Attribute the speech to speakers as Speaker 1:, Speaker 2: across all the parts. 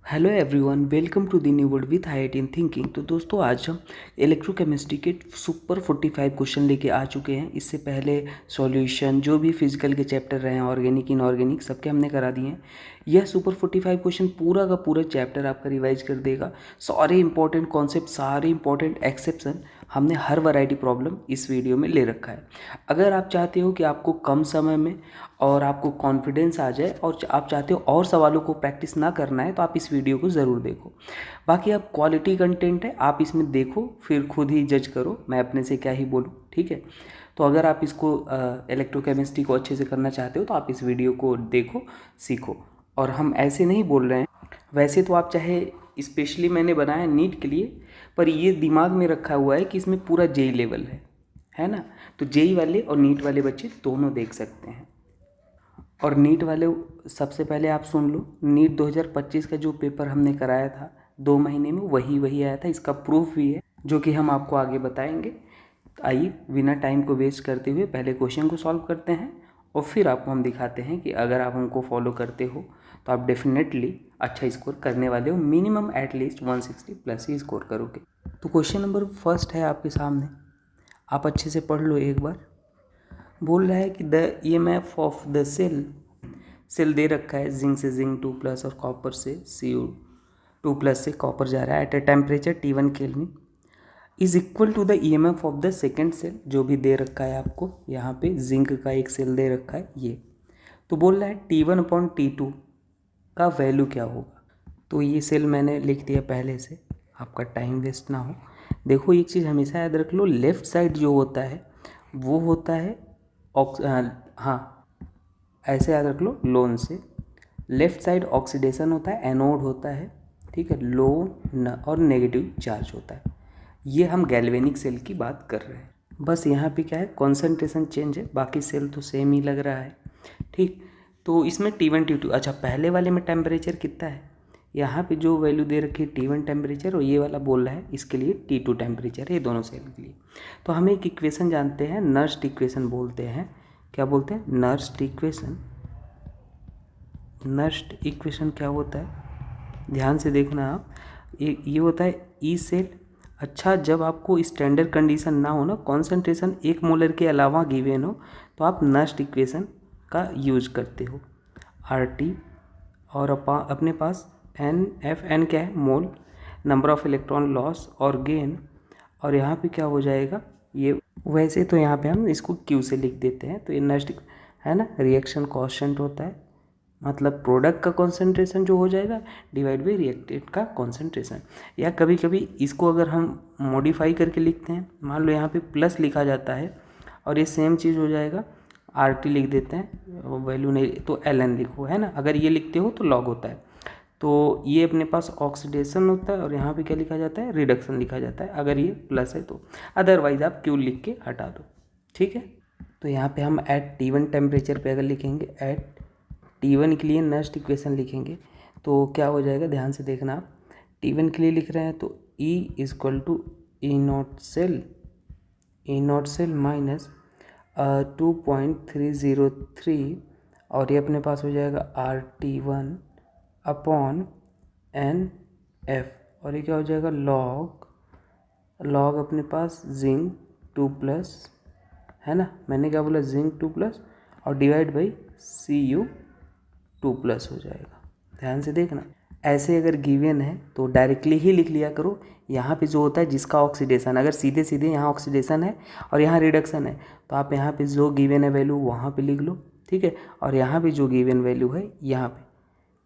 Speaker 1: Hello everyone, welcome to the new world with IIT in thinking. तो दोस्तों, आज हम इलेक्ट्रोकेमिस्ट्री के सुपर 45 क्वेश्चन लेके आ चुके हैं। इससे पहले सॉल्यूशन जो भी फिजिकल के चैप्टर रहे हैं, ऑर्गेनिक इनऑर्गेनिक, सबके हमने करा दिए हैं। यह सुपर 45 क्वेश्चन पूरा का पूरा चैप्टर आपका रिवाइज कर देगा। सारे इंपॉर्टेंट कॉन्सेप्ट, सारे इंपॉर्टेंट एक्सेप्शन हमने हर वैरायटी प्रॉब्लम इस वीडियो में ले रखा है। अगर आप चाहते हो कि आपको कम समय में और आपको कॉन्फिडेंस आ जाए और आप चाहते हो और सवालों को प्रैक्टिस ना करना है, तो आप इस वीडियो को ज़रूर देखो। बाकी आप क्वालिटी कंटेंट है, आप इसमें देखो, फिर खुद ही जज करो मैं अपने से क्या ही बोलूँ। ठीक है, तो अगर आप इसको इलेक्ट्रोकेमिस्ट्री को अच्छे से करना चाहते हो तो आप इस वीडियो को देखो, सीखो। और हम ऐसे नहीं बोल रहे हैं, वैसे तो आप चाहे, स्पेशली मैंने बनाया नीट के लिए, पर ये दिमाग में रखा हुआ है कि इसमें पूरा जेई लेवल है ना। तो जेई वाले और नीट वाले बच्चे दोनों देख सकते हैं। और नीट वाले, सबसे पहले आप सुन लो, नीट 2025 का जो पेपर हमने कराया था 2 महीने में, वही आया था। इसका प्रूफ भी है जो कि हम आपको आगे बताएंगे। आइए बिना टाइम को वेस्ट करते हुए पहले क्वेश्चन को सॉल्व करते हैं और फिर आपको हम दिखाते हैं कि अगर आप हमको फॉलो करते हो तो आप डेफिनेटली अच्छा स्कोर करने वाले हो। मिनिमम एटलीस्ट 160 प्लस ही स्कोर करोगे। तो क्वेश्चन नंबर फर्स्ट है आपके सामने, आप अच्छे से पढ़ लो एक बार। बोल रहा है कि the EMF of the cell दे रखा है, जिंक से जिंक 2+ और कॉपर से Cu2+ से कॉपर जा रहा है at a temperature T1 kelvin is equal to the EMF of the second cell. जो भी दे रखा है आपको यहाँ पे, जिंक का एक सेल दे रखा है ये। तो बोल रहा है T1/T2 का वैल्यू क्या होगा। तो ये सेल मैंने लिख दिया पहले से, आपका टाइम वेस्ट ना हो। देखो एक चीज़ हमेशा याद रख लो, लेफ्ट साइड जो होता है वो होता है हाँ, ऐसे याद रख लो, लोन से लेफ्ट साइड ऑक्सीडेशन होता है, एनोड होता है, ठीक है, लोन और नेगेटिव चार्ज होता है। ये हम गैल्वेनिक सेल की बात कर रहे हैं। बस यहाँ पे क्या है, कॉन्सेंट्रेशन चेंज है, बाकी सेल तो सेम ही लग रहा है। ठीक, तो इसमें T1 T2, अच्छा पहले वाले में टेम्परेचर कितना है, यहाँ पे जो वैल्यू दे रखी है T1 टेम्परेचर, और ये वाला बोल रहा है इसके लिए T2 टेम्परेचर है, ये दोनों सेल के लिए। तो हम एक इक्वेशन जानते हैं, नर्स्ट इक्वेशन बोलते हैं। क्या बोलते हैं? Nernst equation. नर्स्ट इक्वेशन क्या होता है, ध्यान से देखना आप। ये होता है ई सेल। अच्छा, जब आपको स्टैंडर्ड कंडीशन ना हो ना, कॉन्सेंट्रेशन 1 मोलर के अलावा गिवन हो, तो आप नर्स्ट इक्वेशन का यूज करते हो। RT और अपने पास N क्या है, मोल, नंबर ऑफ इलेक्ट्रॉन लॉस और गेन। और यहाँ पे क्या हो जाएगा, ये वैसे तो यहाँ पे हम इसको Q से लिख देते हैं। तो ये नर्स्ट है ना, रिएक्शन कांस्टेंट होता है, मतलब प्रोडक्ट का कॉन्सेंट्रेशन जो हो जाएगा डिवाइड बाई रिएक्टेंट का कॉन्सेंट्रेशन। या कभी कभी इसको अगर हम मॉडिफाई करके लिखते हैं, मान लो यहाँ पे प्लस लिखा जाता है और ये सेम चीज़ हो जाएगा, RT लिख देते हैं, वैल्यू नहीं तो LN लिखो, है ना। अगर ये लिखते हो तो लॉग होता है। तो ये अपने पास ऑक्सीडेशन होता है और यहाँ पे क्या लिखा जाता है, रिडक्शन लिखा जाता है, अगर ये प्लस है तो। अदरवाइज आप Q लिख के हटा दो, ठीक है। तो यहाँ पे हम एट T1 टेम्परेचर पे अगर लिखेंगे, एट T1 के लिए नर्स्ट इक्वेशन लिखेंगे तो क्या हो जाएगा, ध्यान से देखना आप। T1 के लिए लिख रहे हैं तो E equal to E nought cell minus 2.303, और ये अपने पास हो जाएगा RT1 अपॉन NF, और ये क्या हो जाएगा, लॉग अपने पास जिंक 2+, है ना, मैंने क्या बोला, जिंक 2+ और डिवाइड बाई Cu2+ हो जाएगा। ध्यान से देखना, ऐसे अगर गिवन है तो डायरेक्टली ही लिख लिया करो। यहाँ पे जो होता है जिसका ऑक्सीडेशन, अगर सीधे सीधे यहाँ ऑक्सीडेशन है और यहाँ रिडक्शन है, तो आप यहाँ पे जो गिवन है वैल्यू वहाँ पे लिख लो, ठीक है। और यहाँ पे जो गिवन वैल्यू है यहाँ पे,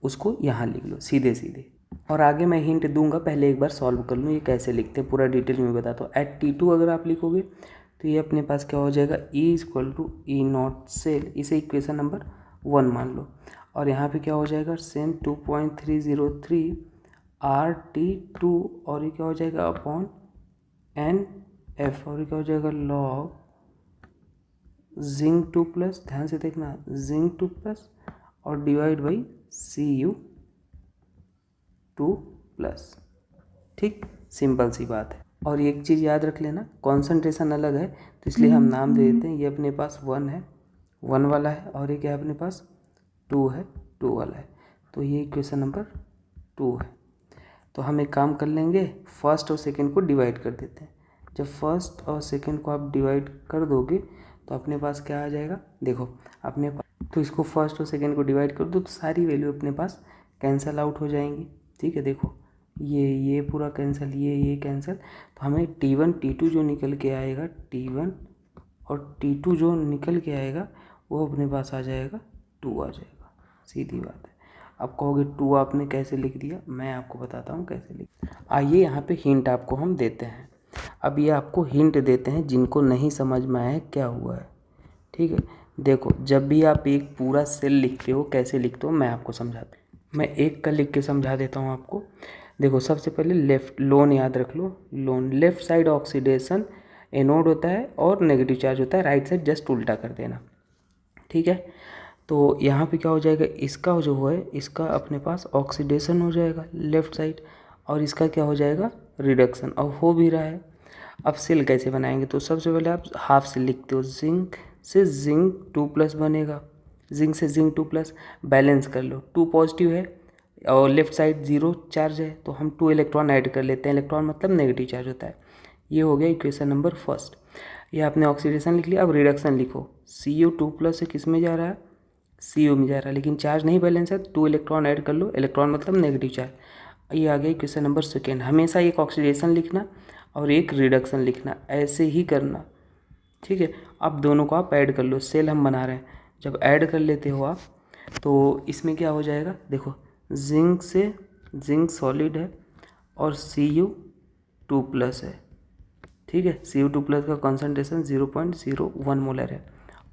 Speaker 1: उसको यहाँ लिख लो सीधे सीधे। और आगे मैं हिंट दूंगा, पहले एक बार सॉल्व कर लूँ ये कैसे लिखते हैं, पूरा डिटेल में बताता हूँ। एट T2 अगर आप लिखोगे तो ये अपने पास क्या हो जाएगा, E equal to E nought cell, इसे इक्वेशन नंबर 1 मान लो। और यहाँ पे क्या हो जाएगा, सेम 2.303 RT2, और ये क्या हो जाएगा अपॉन NF, और ये क्या हो जाएगा लॉग जिंक 2+, ध्यान से देखना, जिंक 2+ और डिवाइड बाई Cu2+। ठीक, सिंपल सी बात है। और एक चीज़ याद रख लेना, कॉन्सेंट्रेशन अलग है तो इसलिए हम नाम दे देते हैं। ये अपने पास 1 है, 1 वाला है, और ये क्या है अपने पास 2 है, 2 वाला है। तो ये इक्वेशन नंबर 2 है। तो हम एक काम कर लेंगे, फर्स्ट और सेकंड को डिवाइड कर देते हैं। जब फर्स्ट और सेकंड को आप डिवाइड कर दोगे तो अपने पास क्या आ जाएगा, देखो अपने पास, तो इसको फर्स्ट और सेकंड को डिवाइड कर दो तो सारी वैल्यू अपने पास कैंसिल आउट हो जाएंगी। ठीक है, देखो ये पूरा कैंसिल, ये कैंसिल, तो हमें T1 T2 जो निकल के आएगा, T1 और T2 जो निकल के आएगा वो अपने पास आ जाएगा 2 आ जाएगा। सीधी बात है। आप कहोगे 2 आपने कैसे लिख दिया, मैं आपको बताता हूँ कैसे लिख। आइए यहाँ पे हिंट आपको हम देते हैं। अब ये आपको हिंट देते हैं जिनको नहीं समझ में आया क्या हुआ है। ठीक है, देखो जब भी आप एक पूरा सेल लिखते हो कैसे लिखते हो मैं आपको समझाता हूँ। मैं एक का लिख के समझा देता हूँ आपको। देखो सबसे पहले लेफ्ट लोन याद रख लो, loan left side oxidation anode होता है और नेगेटिव चार्ज होता है, राइट साइड जस्ट उल्टा कर देना। ठीक है, तो यहाँ पे क्या हो जाएगा, इसका जो है इसका अपने पास ऑक्सीडेशन हो जाएगा लेफ़्ट साइड, और इसका क्या हो जाएगा रिडक्शन, और हो भी रहा है। अब सेल कैसे बनाएंगे, तो सबसे पहले आप हाफ सेल लिखते हो, जिंक से जिंक 2+ बनेगा, जिंक से जिंक 2+, बैलेंस कर लो, 2 पॉजिटिव है और लेफ्ट साइड 0 चार्ज है, तो हम 2 इलेक्ट्रॉन ऐड कर लेते हैं, इलेक्ट्रॉन मतलब नेगेटिव चार्ज होता है। ये हो गया इक्वेशन नंबर फर्स्ट। ये आपने ऑक्सीडेशन लिख लिया। अब रिडक्शन लिखो, Cu2+ से किस में जा रहा है, Cu में जा रहा है, लेकिन चार्ज नहीं बैलेंस है, 2 इलेक्ट्रॉन ऐड कर लो, इलेक्ट्रॉन मतलब नेगेटिव चार्ज। ये आ गया क्वेश्चन नंबर सेकेंड। हमेशा एक ऑक्सीडेशन लिखना और एक रिडक्शन लिखना, ऐसे ही करना। ठीक है, अब दोनों को आप ऐड कर लो, सेल हम बना रहे हैं, जब ऐड कर लेते हो आप तो इसमें क्या हो जाएगा, देखो जिंक से जिंक सॉलिड है और Cu2+ है। ठीक है, Cu2+ का कॉन्सेंट्रेशन 0.01 मोलर है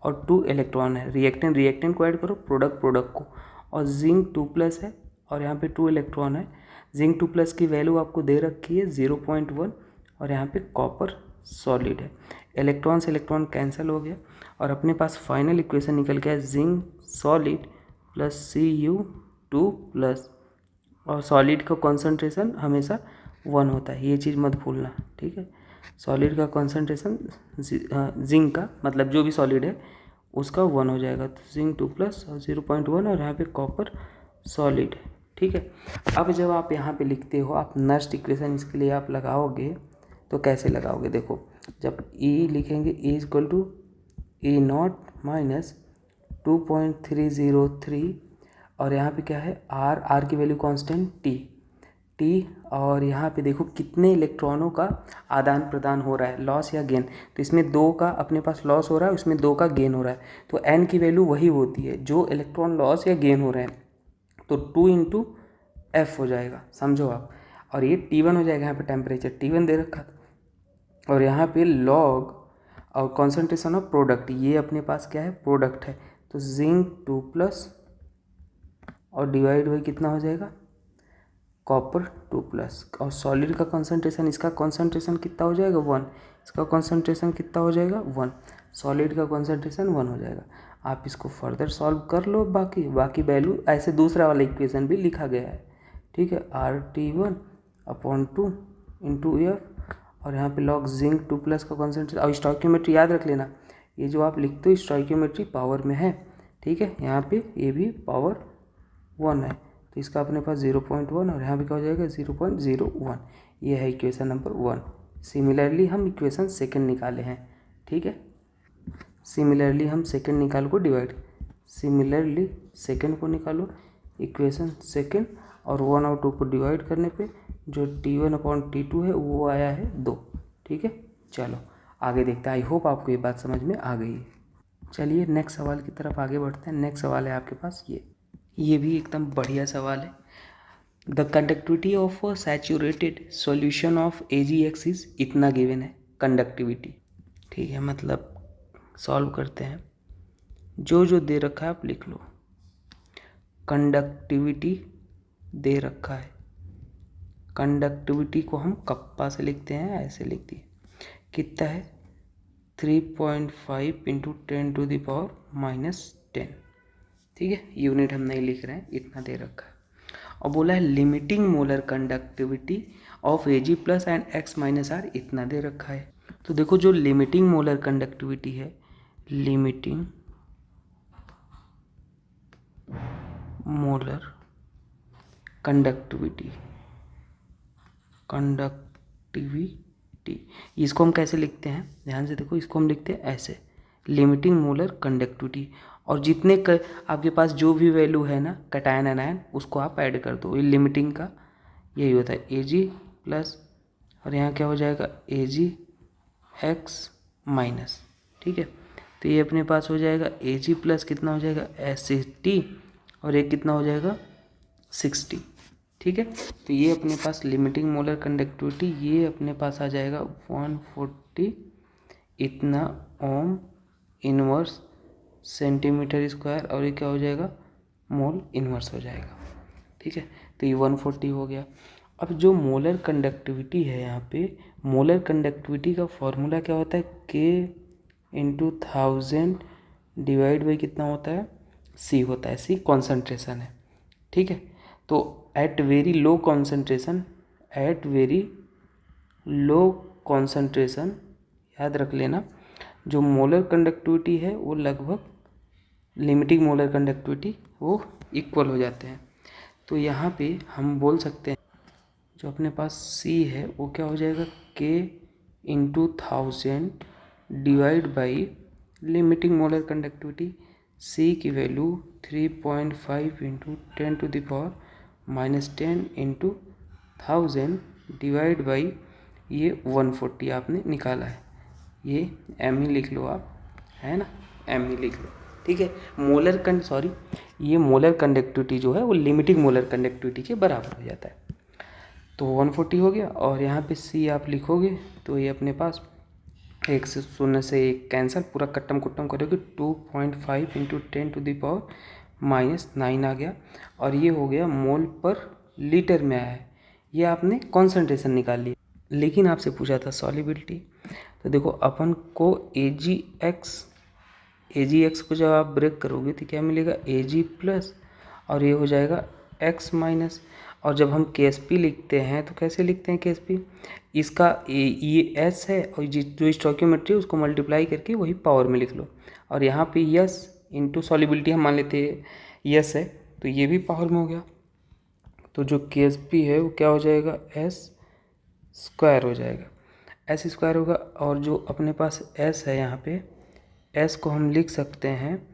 Speaker 1: और 2 इलेक्ट्रॉन है। रिएक्टेंट को ऐड करो, प्रोडक्ट को, और जिंक 2+ है और यहाँ पे 2 इलेक्ट्रॉन है। जिंक 2+ की वैल्यू आपको दे रखी है 0.1 और यहाँ पे कॉपर सॉलिड है। इलेक्ट्रॉन से इलेक्ट्रॉन कैंसिल हो गया और अपने पास फाइनल इक्वेशन निकल गया जिंक सॉलिड प्लस Cu2+, और सॉलिड का कॉन्सेंट्रेशन हमेशा 1 होता है, ये चीज़ मत भूलना। ठीक है, सॉलिड का कॉन्सेंट्रेशन जिंक का मतलब जो भी सॉलिड है उसका 1 हो जाएगा, तो जिंक 2+ और 0.1 और यहाँ पे कॉपर सॉलिड है। ठीक है, अब जब आप यहाँ पे लिखते हो आप नेक्स्ट इक्वेशन इसके लिए आप लगाओगे तो कैसे लगाओगे, देखो जब E लिखेंगे E = E0 - 2.303 और यहाँ पे क्या है R की वैल्यू कांस्टेंट T, और यहाँ पे देखो कितने इलेक्ट्रॉनों का आदान प्रदान हो रहा है, लॉस या गेन, तो इसमें 2 का अपने पास लॉस हो रहा है, उसमें 2 का गेन हो रहा है, तो N की वैल्यू वही होती है जो इलेक्ट्रॉन लॉस या गेन हो रहे हैं, तो 2 × F हो जाएगा, समझो आप। और ये T1 हो जाएगा, यहाँ पे टेम्परेचर T1 दे रखा था और यहाँ पे लॉग और कॉन्सेंट्रेशन ऑफ प्रोडक्ट, ये अपने पास क्या है प्रोडक्ट है, तो जिंक 2+ और डिवाइड बाई कितना हो जाएगा कॉपर 2+, और सॉलिड का कॉन्सेंट्रेशन, इसका कॉन्सेंट्रेशन कितना हो जाएगा 1, इसका कॉन्सेंट्रेशन कितना हो जाएगा 1, सॉलिड का कॉन्सेंट्रेशन 1 हो जाएगा। आप इसको फर्दर सॉल्व कर लो, बाकी वैल्यू ऐसे दूसरा वाला इक्वेशन भी लिखा गया है। ठीक है, RT1/2 × F और यहाँ पे लॉग जिंक 2+ का कॉन्सेंट्रेशन, और स्टोइकियोमेट्री याद रख लेना, ये जो आप लिखते हो स्टोइकियोमेट्री पावर में है। ठीक है, यहाँ पे ये भी पावर 1 है, तो इसका अपने पास 0.1 और यहाँ पे क्या हो जाएगा 0.01। ये है इक्वेशन नंबर 1। सिमिलरली हम इक्वेशन सेकंड निकाले हैं। ठीक है, सिमिलरली हम सेकंड निकाल को डिवाइड, सिमिलरली सेकंड को निकालो इक्वेशन सेकंड, और 1 और 2 को डिवाइड करने पे जो T1/T2 है वो आया है 2। ठीक है, चलो आगे देखते हैं। आई होप आपको ये बात समझ में आ गई है। चलिए नेक्स्ट सवाल की तरफ आगे बढ़ते हैं। नेक्स्ट सवाल है आपके पास ये भी एकदम बढ़िया सवाल है। The conductivity of a saturated solution of AgX is इतना गिवन है कंडक्टिविटी। ठीक है, मतलब सॉल्व करते हैं, जो दे रखा है आप लिख लो। कंडक्टिविटी दे रखा है, कंडक्टिविटी को हम कप्पा से लिखते हैं, ऐसे लिख दिए, कितना है 3.5 × 10⁻⁻10। ठीक है, यूनिट हम नहीं लिख रहे हैं, इतना दे रखा है। और बोला है limiting molar conductivity of Ag+ and X-R इतना दे रखा है। तो देखो जो लिमिटिंग मोलर कंडक्टिविटी है, लिमिटिंग मोलर कंडक्टिविटी, इसको हम कैसे लिखते हैं, ध्यान से देखो, इसको हम लिखते हैं ऐसे, लिमिटिंग मोलर कंडक्टिविटी। और जितने आपके पास जो भी वैल्यू है ना कैटायन एनायन, उसको आप ऐड कर दो। ये लिमिटिंग का यही होता है, Ag प्लस, और यहाँ क्या हो जाएगा Ag(x) माइनस, ठीक है। तो ये अपने पास हो जाएगा Ag प्लस कितना हो जाएगा Ct, और एक कितना हो जाएगा 60, ठीक है। तो ये अपने पास लिमिटिंग मोलर कंडक्टिविटी, ये अपने पास आ जाएगा 140 इतना ओम इनवर्स सेंटीमीटर स्क्वायर, और ये क्या हो जाएगा मोल इनवर्स हो जाएगा, ठीक है। तो ये 140 हो गया। अब जो मोलर कंडक्टिविटी है, यहाँ पे मोलर कंडक्टिविटी का फॉर्मूला क्या होता है, K/1000 डिवाइड बाई कितना होता है, C होता है, C कॉन्सेंट्रेशन है, ठीक है। तो एट वेरी लो कॉन्सेंट्रेशन, याद रख लेना, जो मोलर कंडक्टिविटी है वो लगभग लिमिटिंग मोलर कंडक्टिविटी वो इक्वल हो जाते हैं। तो यहाँ पे हम बोल सकते हैं जो अपने पास C है वो क्या हो जाएगा, K/1000 divide by limiting molar conductivity, C की वैल्यू 3.5 × 10⁻⁻10 × 1000 डिवाइड बाई ये 140 आपने निकाला है, ये m ही लिख लो आप, है ना, m ही लिख लो, ठीक है। ये मोलर कंडक्टिविटी जो है वो लिमिटिंग मोलर कंडक्टिविटी के बराबर हो जाता है। तो 140 हो गया, और यहाँ पे C आप लिखोगे तो ये अपने पास 1 से 0 से 1 कैंसिल, पूरा कट्टम कुट्टम करोगे, 2.5 × 10⁻⁹ आ गया, और ये हो गया मोल पर लीटर में आया है। ये आपने कॉन्सेंट्रेशन निकाल लिया, लेकिन आपसे पूछा था सॉल्युबिलिटी। तो देखो अपन को Agx को जब आप ब्रेक करोगे तो क्या मिलेगा, Ag प्लस, और ये हो जाएगा x माइनस। और जब हम Ksp लिखते हैं तो कैसे लिखते हैं Ksp, इसका ये s है, और जो स्टोइकियोमेट्री है उसको मल्टीप्लाई करके वही पावर में लिख लो, और यहाँ पे यस इंटू सॉल्युबिलिटी हम मान लेते हैं यस है, तो ये भी पावर में हो गया। तो जो Ksp है वो क्या हो जाएगा, s² हो जाएगा, s² होगा। और जो अपने पास s है, यहाँ पे s को हम लिख सकते हैं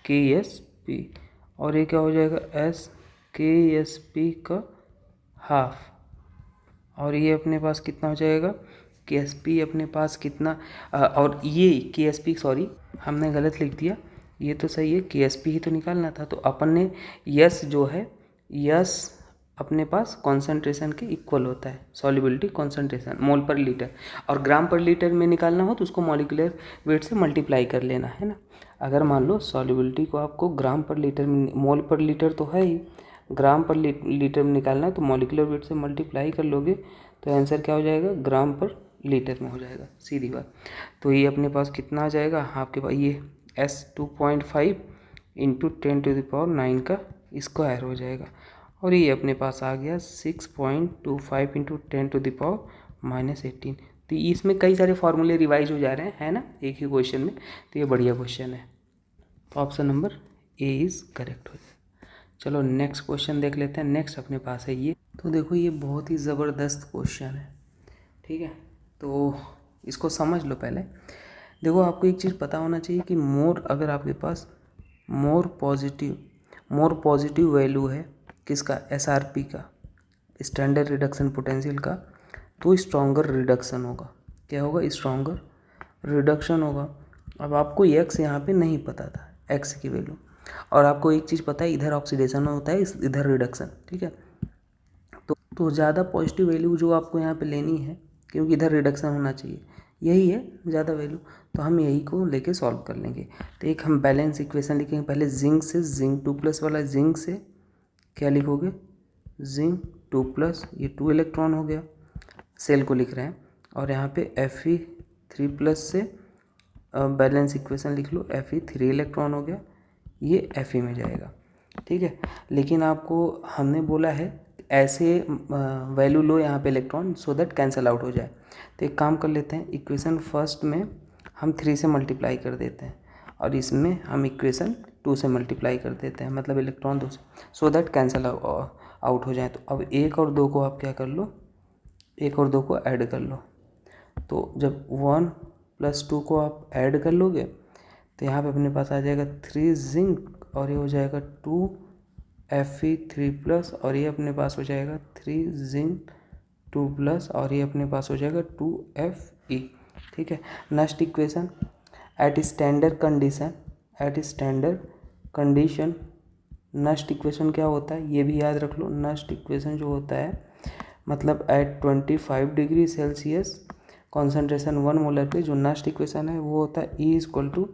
Speaker 1: √Ksp, और ये क्या हो जाएगा Ksp का हाफ, और ये अपने पास कितना हो जाएगा, Ksp अपने पास कितना, और ये Ksp, सॉरी हमने गलत लिख दिया, ये तो सही है, Ksp ही तो निकालना था। तो अपन ने यस जो है, यस अपने पास कॉन्सेंट्रेशन के इक्वल होता है, सॉल्युबिलिटी कॉन्सेंट्रेशन मोल पर लीटर, और ग्राम पर लीटर में निकालना हो तो उसको मॉलिक्यूलर वेट से मल्टीप्लाई कर लेना है ना। अगर मान लो सॉल्युबिलिटी को आपको ग्राम पर लीटर में, मोल पर लीटर तो है ही, ग्राम पर लीटर में निकालना है तो मॉलिक्यूलर वेट से मल्टीप्लाई कर लोगे तो आंसर क्या हो जाएगा, ग्राम पर लीटर में हो जाएगा, सीधी बात। तो ये अपने पास कितना आ जाएगा, आपके पास ये S 2.5 × 10⁹ का स्क्वायर हो जाएगा, और ये अपने पास आ गया 6.25 × 10⁻⁻18। तो इसमें कई सारे फॉर्मूले रिवाइज हो जा रहे हैं, है ना, एक ही क्वेश्चन में, तो ये बढ़िया क्वेश्चन है। तो option number A is correct हो जाए। चलो नेक्स्ट क्वेश्चन देख लेते हैं। नेक्स्ट अपने पास है ये, तो देखो ये बहुत ही ज़बरदस्त क्वेश्चन है, ठीक है, तो इसको समझ लो पहले। देखो आपको एक चीज़ पता होना चाहिए कि अगर आपके पास मोर पॉजिटिव वैल्यू है किसका, SRP का, स्टैंडर्ड रिडक्शन पोटेंशियल का, तो स्ट्रॉन्गर रिडक्शन होगा। क्या होगा, स्ट्रॉन्गर रिडक्शन होगा। अब आपको x यहाँ पे नहीं पता था, x की वैल्यू, और आपको एक चीज़ पता है, इधर ऑक्सीडेशन होता है, इधर रिडक्शन, ठीक है। तो ज़्यादा पॉजिटिव वैल्यू जो आपको यहाँ पे लेनी है, क्योंकि इधर रिडक्शन होना चाहिए, यही है ज़्यादा वैल्यू, तो हम यही को लेके सॉल्व कर लेंगे। तो एक हम बैलेंस इक्वेशन लिखेंगे पहले, जिंक 2+ वाला, जिंक से क्या लिखोगे, जिंक 2+, ये 2 इलेक्ट्रॉन हो गया, सेल को लिख रहे हैं, और यहाँ पे Fe3+ से बैलेंस इक्वेशन लिख लो, Fe3 इलेक्ट्रॉन हो गया, ये Fe में जाएगा, ठीक है। लेकिन आपको हमने बोला है ऐसे वैल्यू लो यहाँ पे electron, so that cancel out हो जाए। तो एक काम कर लेते हैं, इक्वेशन फर्स्ट में हम 3 से मल्टीप्लाई कर देते हैं, और इसमें हम इक्वेशन 2 से मल्टीप्लाई कर देते हैं, मतलब इलेक्ट्रॉन 2 से, सो दैट कैंसिल आउट हो जाए। तो अब 1 और 2 को आप क्या कर लो, 1 और 2 को ऐड कर लो। तो जब 1 + 2 को आप ऐड कर लोगे तो यहाँ पे अपने पास आ जाएगा 3 जिंक और ये हो जाएगा 2 Fe3+, और ये अपने पास हो जाएगा 3 जिंक 2+ और ये अपने पास हो जाएगा 2 Fe। ठीक है, next equation at standard condition next equation क्या होता है ये भी याद रख लो। नेक्स्ट इक्वेशन जो होता है मतलब at 25 degree Celsius concentration 1 molar पे, जो नेक्स्ट इक्वेशन है वो होता है E =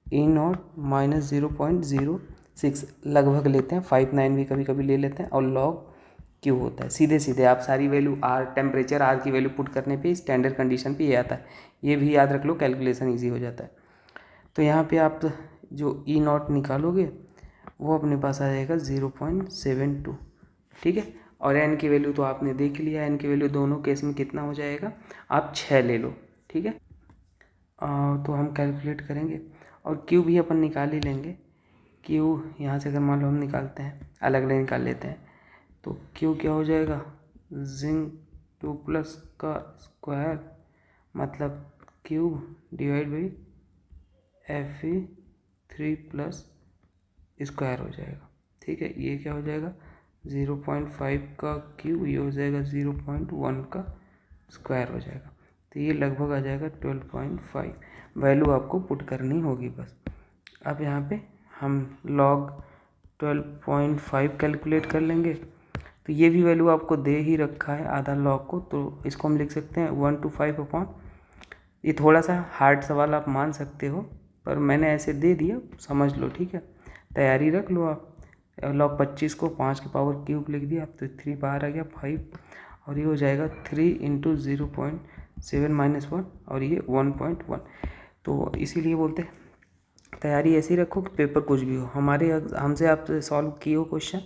Speaker 1: E0 - 0.06 लगभग लेते हैं, 59 भी कभी कभी ले लेते हैं, और लॉग क्यू होता है। सीधे सीधे आप सारी वैल्यू आर, टेम्परेचर आर की वैल्यू पुट करने पे स्टैंडर्ड कंडीशन पे ये आता है, ये भी याद रख लो, कैलकुलेशन ईजी हो जाता है। तो यहाँ पे आप जो E0 निकालोगे वो अपने पास आ जाएगा 0.72। ठीक है, और एन की वैल्यू तो आपने देख लिया, एन की वैल्यू दोनों केस में कितना हो जाएगा, आप 6 ले लो। ठीक है, तो हम कैलकुलेट करेंगे और क्यू भी अपन निकाल ही लेंगे। क्यू यहाँ से अगर मान लो हम निकालते हैं, अलग अलग निकाल लेते हैं, तो क्यू क्या हो जाएगा, जिंक 2+ का स्क्वायर मतलब cube divide by Fe3+ square हो जाएगा। ठीक है, ये क्या हो जाएगा 0.5 का क्यूब, ये हो जाएगा 0.1 का स्क्वायर हो जाएगा, तो ये लगभग आ जाएगा 12.5। वैल्यू आपको पुट करनी होगी बस। अब यहाँ पे हम लॉग 12.5 कैलकुलेट कर लेंगे, तो ये भी वैल्यू आपको दे ही रखा है आधा लॉग को, तो इसको हम लिख सकते हैं 1 to 5 अपॉन, ये थोड़ा सा हार्ड सवाल आप मान सकते हो पर मैंने ऐसे दे दिया, समझ लो। ठीक है, तैयारी रख लो आप। लॉग 25 को 5 की पावर क्यूब लिख दिया, तो 3 बाहर आ गया 5, और ये हो जाएगा 3 × 0.7 - 1 और ये 1.1। तो इसीलिए बोलते हैं तैयारी ऐसी रखो कि पेपर कुछ भी हो, हमसे आप सॉल्व किए हो क्वेश्चन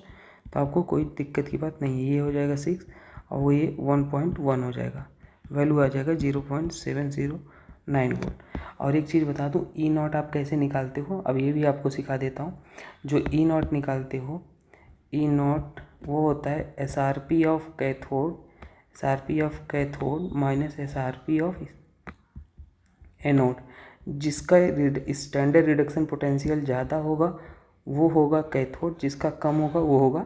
Speaker 1: तो आपको कोई दिक्कत की बात नहीं है। ये हो जाएगा 6 और वो ये 1.1 हो जाएगा, वैल्यू आ जाएगा 0.709 वोल्ट। और एक चीज़ बता दूँ, E0 आप कैसे निकालते हो, अब ये भी आपको सिखा देता हूँ। जो E0 निकालते हो, E0 वो होता है SRP of cathode minus SRP of anode. जिसका स्टैंडर्ड रिडक्शन पोटेंशियल ज़्यादा होगा वो होगा कैथोड, जिसका कम होगा वो होगा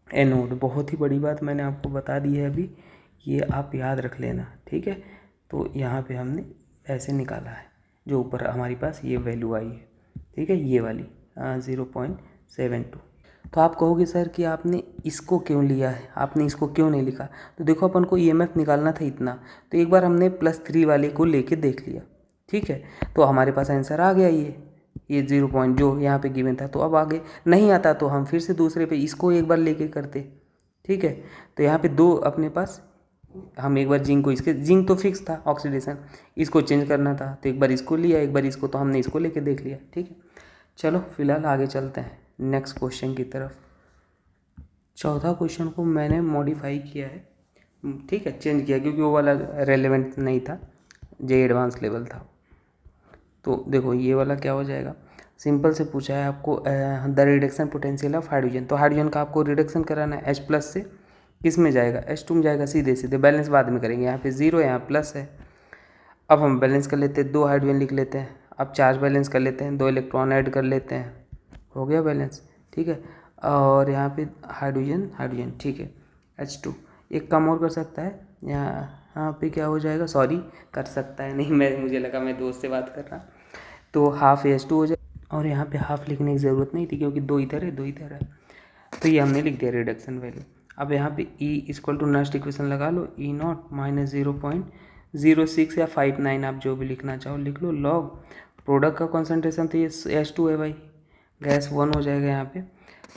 Speaker 1: एनोड। बहुत ही बड़ी बात मैंने आपको बता दी है अभी, ये आप याद रख लेना। ठीक है, तो यहाँ पे हमने ऐसे निकाला है, जो ऊपर हमारे पास ये वैल्यू आई है। ठीक है, ये वाली 0.72। तो आप कहोगे सर कि आपने इसको क्यों लिया है, आपने इसको क्यों नहीं लिखा। तो देखो अपन को EMF निकालना था इतना, तो एक बार हमने +3 वाले को लेके देख लिया। ठीक है, तो हमारे पास आंसर आ गया ये 0 जो यहाँ पे गिवन था। तो अब आगे नहीं आता तो हम फिर से दूसरे पे इसको एक बार लेके करते। ठीक है, तो यहाँ पे 2 अपने पास, हम एक बार जिंक तो फिक्स था ऑक्सीडेशन, इसको चेंज करना था तो एक बार इसको लिया, एक बार इसको, तो हमने इसको लेके देख लिया। ठीक है, चलो फिलहाल आगे चलते हैं नेक्स्ट क्वेश्चन की तरफ। चौथा क्वेश्चन को मैंने मॉडिफाई किया है, ठीक है, चेंज किया क्योंकि वो वाला रेलेवेंट नहीं था, जे एडवांस लेवल था। तो देखो ये वाला क्या हो जाएगा, सिंपल से पूछा है आपको the reduction potential of hydrogen. तो हाइड्रोजन का आपको रिडक्शन कराना है H+ से, किस में जाएगा, H2 में जाएगा सीधे सीधे, बैलेंस बाद में करेंगे। यहाँ पे 0 यहाँ प्लस है। अब हम बैलेंस कर लेते हैं, 2 हाइड्रोजन लिख लेते हैं। अब चार्ज बैलेंस कर लेते हैं, 2 इलेक्ट्रॉन ऐड कर लेते हैं, हो गया बैलेंस। ठीक है, और यहाँ पे हाइड्रोजन ठीक है H2। एक काम और कर सकता है, यहाँ पे क्या हो जाएगा, सॉरी कर सकता है नहीं, मुझे लगा मैं दोस्त से बात कर रहा, तो हाफ H2 हो जाए, और यहाँ पे हाफ लिखने की ज़रूरत नहीं थी क्योंकि 2 इधर है 2 इधर है, तो ये हमने लिख दिया रिडक्शन वैल्यू। अब यहाँ पे E = नेक्स्ट इक्वेशन लगा लो, E0 - 0.06 या 59 आप जो भी लिखना चाहो लिख लो, लॉग प्रोडक्ट का कॉन्सेंट्रेशन तो ये H2 है भाई, गैस 1 हो जाएगा। यहाँ पे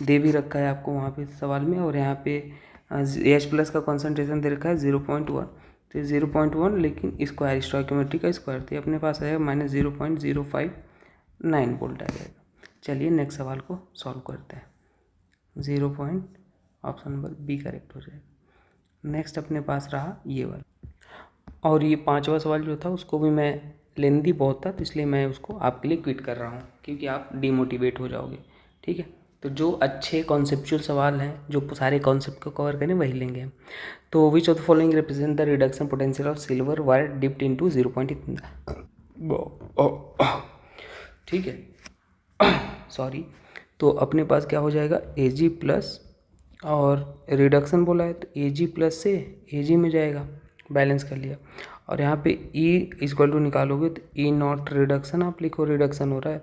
Speaker 1: दे भी रखा है आपको वहाँ पे सवाल में, और यहाँ पे H+ का कॉन्सेंट्रेशन दे रखा है 0.1, तो 0.1 लेकिन स्क्वायर, स्टोइकियोमेट्री का स्क्वायर, तो अपने पास आएगा -0.059 वोल्ट आ जाएगा। चलिए नेक्स्ट सवाल को सॉल्व करते हैं। ऑप्शन नंबर बी करेक्ट हो जाएगा। नेक्स्ट अपने पास रहा ये वाला, और ये 5वां सवाल जो था उसको भी मैं लेंदी बहुत था, तो इसलिए मैं उसको आपके लिए क्विट कर रहा हूँ, क्योंकि आप डिमोटिवेट हो जाओगे। ठीक है, तो जो अच्छे कॉन्सेप्चुअल सवाल हैं, जो सारे कॉन्सेप्ट को कवर करें, वही लेंगे हम। तो which of the following represent the reduction potential of silver wire dipped into 0. ठीक है, सॉरी। तो अपने पास क्या हो जाएगा, Ag प्लस, और रिडक्शन बोला है तो Ag प्लस से Ag में जाएगा, बैलेंस कर लिया। और यहाँ पे E इक्वल टू निकालोगे तो E नॉट रिडक्शन आप लिखो, रिडक्शन हो रहा है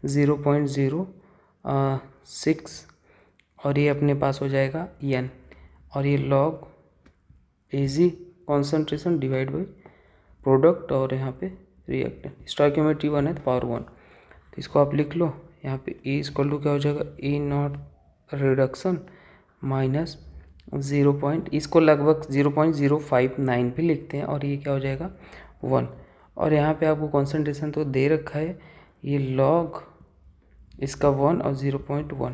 Speaker 1: 0.06, और ये अपने पास हो जाएगा N, और ये log Ag concentration divide by product, और यहाँ पे रिएक्टेंट, स्टोइकियोमेट्री 1 है तो पावर 1, तो इसको आप लिख लो। यहाँ पे E इक्वल टू क्या हो जाएगा, E नॉट रिडक्शन माइनस 0. इसको लगभग 0.059 भी लिखते हैं, और ये क्या हो जाएगा 1, और यहाँ पे आपको कॉन्सेंट्रेशन तो दे रखा है, ये लॉग इसका 1 और 0.1, तो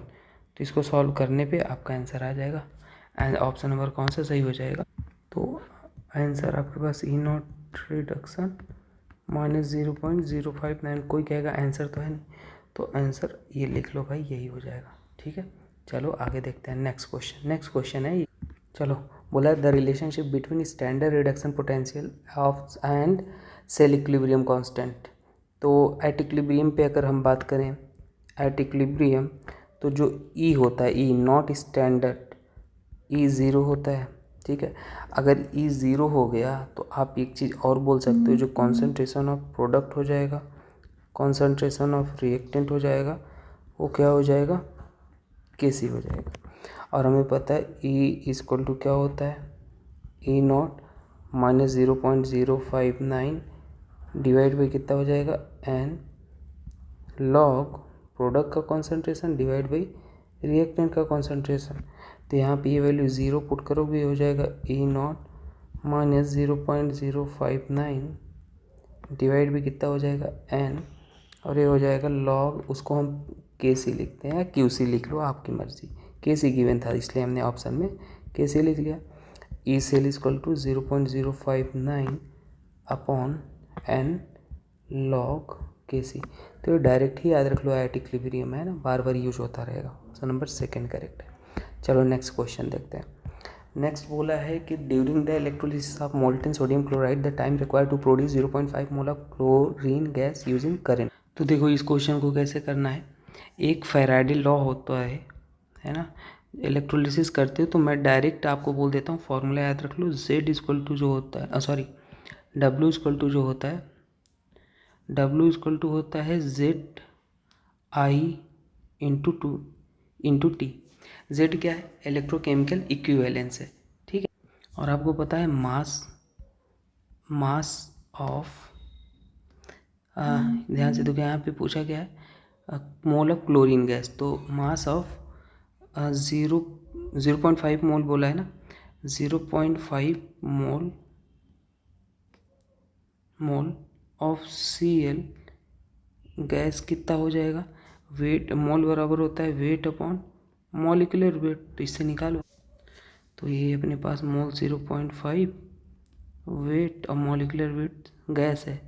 Speaker 1: इसको सॉल्व करने पे आपका आंसर आ जाएगा, एंड ऑप्शन नंबर कौन सा सही हो जाएगा। तो आंसर आपके पास E नॉट रिडक्शन माइनस 0.059, कोई कहेगा आंसर तो है नहीं, तो आंसर ये लिख लो भाई, यही हो जाएगा। ठीक है, चलो आगे देखते हैं नेक्स्ट क्वेश्चन। नेक्स्ट क्वेश्चन है, चलो बोला the relationship between standard reduction potential of and cell equilibrium constant. तो एट इक्विलिब्रियम पे अगर हम बात करें, एट इक्विलिब्रियम तो जो E होता है, E not standard, E zero होता है। ठीक है, अगर E ज़ीरो हो गया तो आप एक चीज़ और बोल सकते हो, जो कॉन्सेंट्रेशन ऑफ प्रोडक्ट हो जाएगा, कॉन्सेंट्रेशन ऑफ रिएक्टेंट हो जाएगा, वो क्या हो जाएगा, Kc हो जाएगा। और हमें पता है E इक्वल टू क्या होता है, E not minus 0.059 divide by कितना हो जाएगा, N लॉग प्रोडक्ट का कॉन्सेंट्रेशन डिवाइड बाई रिएक्टेंट का कॉन्सेंट्रेशन। तो यहाँ पे ये वैल्यू ज़ीरो पुट करोगे, हो जाएगा E not minus 0.059 divide by कितना हो जाएगा N, और ये हो जाएगा लॉग, उसको हम Kc लिखते हैं या Qc लिख लो, आपकी मर्जी। Kc गिवन था इसलिए हमने ऑप्शन में Kc लिख लिया। E cell equal to 0.059 upon N log Kc। तो ये डायरेक्ट ही याद रख लो, एट इक्विलिब्रियम है ना, बार बार यूज होता रहेगा। ऑप्शन नंबर सेकंड करेक्ट है। चलो नेक्स्ट क्वेश्चन देखते हैं। नेक्स्ट बोला है कि during the electrolysis of molten sodium chloride the time required to produce 0.5 mole of chlorine gas using current. तो देखो इस क्वेश्चन को कैसे करना है, एक फैराडे लॉ होता है ना, इलेक्ट्रोलिसिस करते हो तो मैं डायरेक्ट आपको बोल देता हूँ, फॉर्मूला याद रख लो। Z इक्वल टू जो होता है, सॉरी W इक्वल टू जो होता है, W इक्वल टू होता है ZI into two into T. Z क्या है, इलेक्ट्रोकेमिकल इक्विवेलेंस है। ठीक है, और आपको पता है मास ऑफ, ध्यान से देखो यहाँ पे पूछा गया है मोल ऑफ क्लोरीन गैस, तो मास ऑफ 0.5 मोल बोला है ना, 0.5 मोल ऑफ Cl गैस कितना हो जाएगा, वेट, मोल बराबर होता है वेट अपॉन मॉलिक्यूलर वेट, तो इससे निकालो। तो ये अपने पास मोल 0.5 वेट और मॉलिक्यूलर वेट गैस है,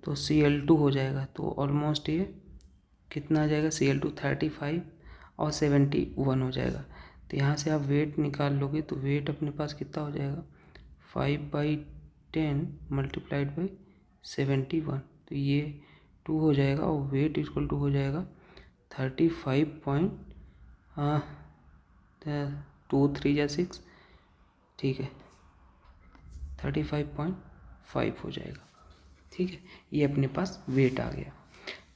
Speaker 1: तो Cl2 हो जाएगा। तो ऑलमोस्ट ये कितना आ जाएगा, Cl2 35 और 71 हो जाएगा। तो यहाँ से आप वेट निकाल लोगे तो वेट अपने पास कितना हो जाएगा, 5/10 मल्टीप्लाइड बाई 71, तो ये 2 हो जाएगा, और वेट इक्वल टू हो जाएगा 35.23 ठीक है 35.5 हो जाएगा। ठीक है, ये अपने पास वेट आ गया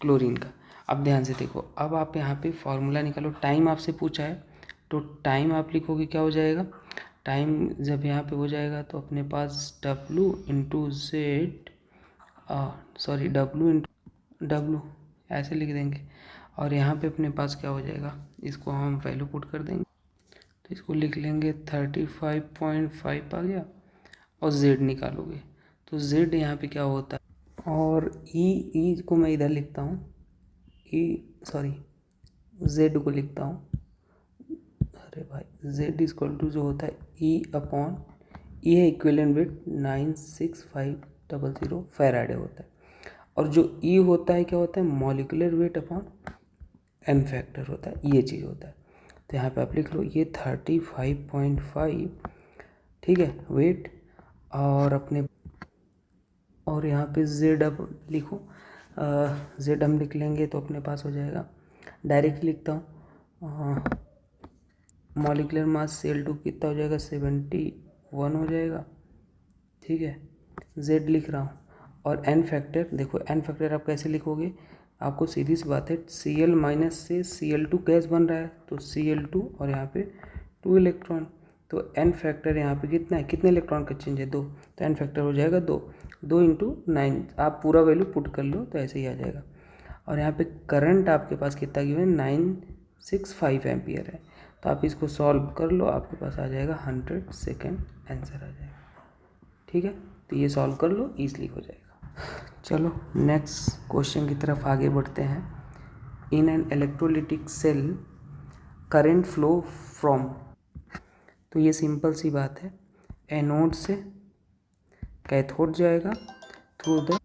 Speaker 1: क्लोरीन का। अब ध्यान से देखो, अब आप यहाँ पे फॉर्मूला निकालो, टाइम आपसे पूछा है तो टाइम आप लिखोगे क्या हो जाएगा, टाइम जब यहाँ पे हो जाएगा तो अपने पास W into Z, sorry W ऐसे लिख देंगे, और यहाँ पे अपने पास क्या हो जाएगा, इसको हम वैल्यू पुट कर देंगे, तो इसको लिख लेंगे 35.5 आ गया, और Z निकालोगे तो Z यहाँ पे क्या होता है, और ई को मैं इधर लिखता हूँ, Z को लिखता हूँ, अरे भाई Z इक्वल टू जो होता है E अपॉन, E है इक्विवेलेंट वेट 96500 फैराडे होता है। और जो ई होता है क्या होता है, molecular weight upon n factor होता है, ये चीज़ होता है। तो यहाँ पे आप लिख लो ये 35.5, ठीक है, वेट। और अपने और यहाँ पे जेड अब लिखो, जेड हम लिख लेंगे तो अपने पास हो जाएगा, डायरेक्ट लिखता हूँ, मॉलिकुलर मास Cl2 कितना हो जाएगा, 71 हो जाएगा, ठीक है, जेड लिख रहा हूँ। और एन फैक्टर देखो, एन फैक्टर आप कैसे लिखोगे, आपको सीधी सी बात है, Cl माइनस से Cl2 गैस बन रहा है तो Cl2 और यहाँ पे 2 इलेक्ट्रॉन, तो एन फैक्टर यहाँ पे कितना है, कितने इलेक्ट्रॉन का चेंज है, 2, तो एन फैक्टर हो जाएगा 2 इंटू 9, आप पूरा वैल्यू पुट कर लो तो ऐसे ही आ जाएगा। और यहाँ पे करंट आपके पास कितना गिवन है, 965 एम्पियर है, तो आप इसको सॉल्व कर लो, आपके पास आ जाएगा 100 सेकेंड आंसर आ जाएगा, ठीक है। तो ये सॉल्व कर लो, ईजिली हो जाएगा। चलो नेक्स्ट क्वेश्चन की तरफ आगे बढ़ते हैं। In an electrolytic cell current flow from, तो ये सिंपल सी बात है, एनोड से कैथोड जाएगा थ्रू द,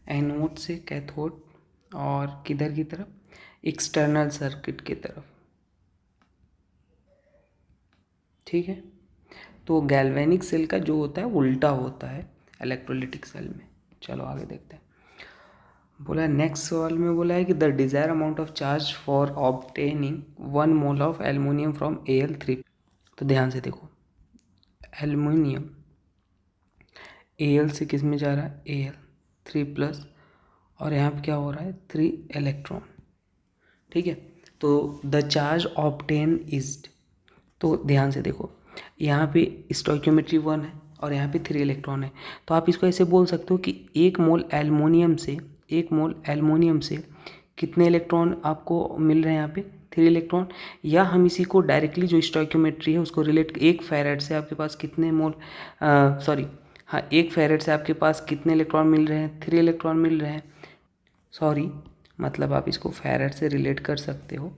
Speaker 1: एनोड से कैथोड और किधर की तरफ, एक्सटर्नल सर्किट की तरफ, ठीक है। तो गैल्वेनिक सेल का जो होता है उल्टा होता है इलेक्ट्रोलिटिक सेल में। चलो आगे देखते हैं। बोला है नेक्स्ट सवाल में, बोला है कि the desire amount of charge for obtaining 1 mole of aluminium from Al3। तो ध्यान से देखो, एल्युमिनियम Al से किस में जा रहा है, Al3+, और यहाँ पे क्या हो रहा है, 3 इलेक्ट्रॉन, ठीक है। तो द चार्ज ऑब्टेन इज, तो ध्यान से देखो, यहाँ पे स्टोइकियोमेट्री 1 है और यहाँ पे 3 इलेक्ट्रॉन है, तो आप इसको ऐसे बोल सकते हो कि 1 मोल एल्युमिनियम से कितने इलेक्ट्रॉन आपको मिल रहे हैं, यहाँ पे 3 इलेक्ट्रॉन। या हम इसी को डायरेक्टली जो स्टोइकियोमेट्री है उसको रिलेट, 1 फैरेड से आपके पास कितने मोल, सॉरी हाँ, 1 फैरेड से आपके पास कितने इलेक्ट्रॉन मिल रहे हैं, 3 इलेक्ट्रॉन मिल रहे हैं, सॉरी, मतलब आप इसको फैरेड से रिलेट कर सकते हो।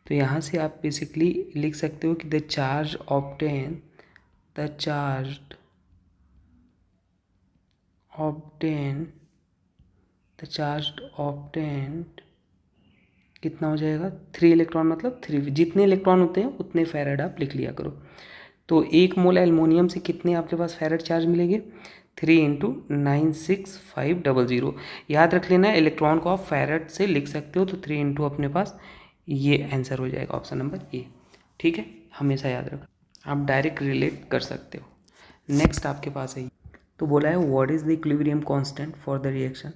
Speaker 1: तो यहाँ से आप बेसिकली लिख सकते हो कि द चार्ज ऑब्टेन कितना हो जाएगा, 3 इलेक्ट्रॉन, मतलब 3, जितने इलेक्ट्रॉन होते हैं उतने फैरेड आप लिख लिया करो। तो 1 मोल एल्युमिनियम से कितने आपके पास फैरेड चार्ज मिलेंगे, 3 इंटू 96500। याद रख लेना, इलेक्ट्रॉन को आप फैरेड से लिख सकते हो, तो 3 इंटू अपने पास ये आंसर हो जाएगा, ऑप्शन नंबर ए, ठीक है, हमेशा याद रखना, आप डायरेक्ट रिलेट कर सकते हो। नेक्स्ट आपके पास है, तो बोला है what is the equilibrium constant for the reaction,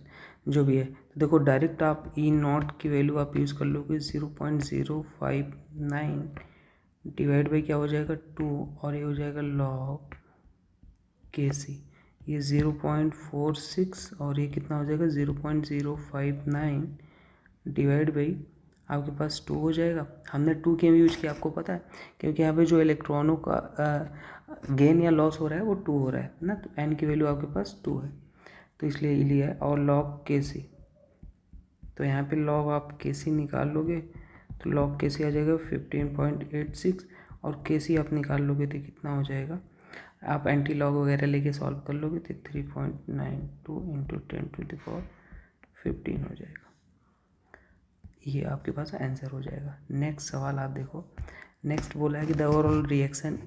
Speaker 1: जो भी है। तो देखो डायरेक्ट आप ई नॉट की वैल्यू आप यूज़ कर लोगे 0.059 डिवाइड बाई क्या हो जाएगा 2, और ये हो जाएगा लॉग के सी, ये 0.46 और ये कितना हो जाएगा 0.059 डिवाइड बाई आपके पास 2 हो जाएगा। हमने 2 क्यों यूज किया आपको पता है, क्योंकि यहाँ पे जो इलेक्ट्रॉनों का गेन या लॉस हो रहा है वो 2 हो रहा है ना, तो एन की वैल्यू आपके पास 2 है, तो इसलिए ये लिया है। और लॉग के सी, तो यहाँ पे लॉग आप के सी निकाल लोगे तो लॉग के सी आ जाएगा 15.86, और के सी आप निकाल लोगे तो कितना हो जाएगा, आप एंटी लॉग वगैरह लेके सॉल्व कर लोगे तो 3.92 इंटू 10⁻15 हो जाएगा, ये आपके पास आंसर हो जाएगा। नेक्स्ट सवाल आप देखो, नेक्स्ट बोला है कि the overall reaction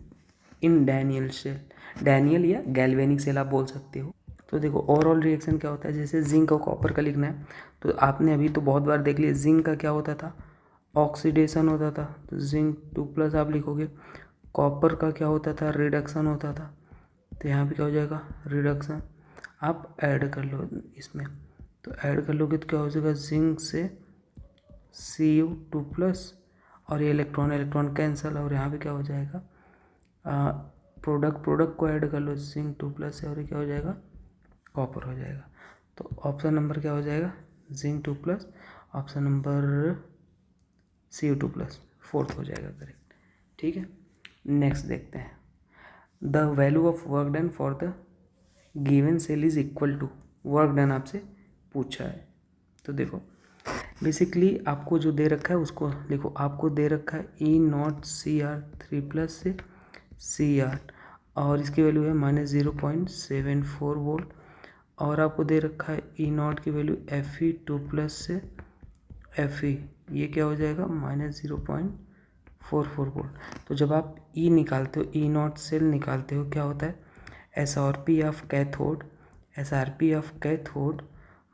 Speaker 1: in Daniell cell, Daniell या गैल्वेनिक सेल आप बोल सकते हो। तो देखो ओवरऑल रिएक्शन क्या होता है, जैसे जिंक और कॉपर का लिखना है, तो आपने अभी तो बहुत बार देख लिया, जिंक का क्या होता था, ऑक्सीडेशन होता था, तो जिंक 2+ आप लिखोगे। कॉपर का क्या होता था, रिडक्शन होता था, तो यहाँ पे क्या हो जाएगा, रिडक्शन। आप ऐड कर लो इसमें, तो ऐड कर लोगे तो क्या हो जाएगा, जिंक से Cu2+, और ये इलेक्ट्रॉन कैंसल, और यहाँ पे क्या हो जाएगा, प्रोडक्ट को ऐड कर लो जिंक 2+ से, और ये क्या हो जाएगा, कॉपर हो जाएगा। तो ऑप्शन नंबर क्या हो जाएगा, zinc 2+, option number Cu2+, fourth हो जाएगा करेक्ट, ठीक है। नेक्स्ट देखते हैं, the value of work done for the given cell is equal to, work done आपसे पूछा है, तो देखो बेसिकली आपको जो दे रखा है उसको लिखो, आपको दे रखा है E0Cr3+ से Cr, और इसकी वैल्यू है -0.74 वोल्ट, और आपको दे रखा है ई नॉट की वैल्यू Fe2+ से Fe, ये क्या हो जाएगा -0.44 वोल्ट। तो जब आप ई निकालते हो, ई नॉट सेल निकालते हो, क्या होता है SRP of cathode, SRP of cathode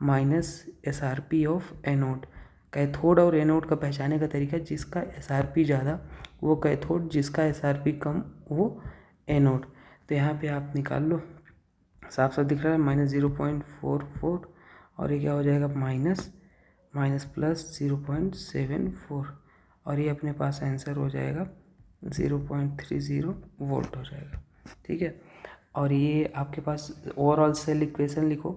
Speaker 1: minus SRP of anode. Cathode और एनोड का पहचाने का तरीका, जिसका SRP ज़्यादा वो कैथोड, जिसका SRP कम वो एनोड। तो यहाँ पे आप निकाल लो, साफ साफ दिख रहा है -0.44, और ये क्या हो जाएगा माइनस प्लस 0.74, और ये अपने पास आंसर हो जाएगा 0.30 वोल्ट हो जाएगा। ठीक है, और ये आपके पास ओवरऑल सेल इक्वेशन लिखो,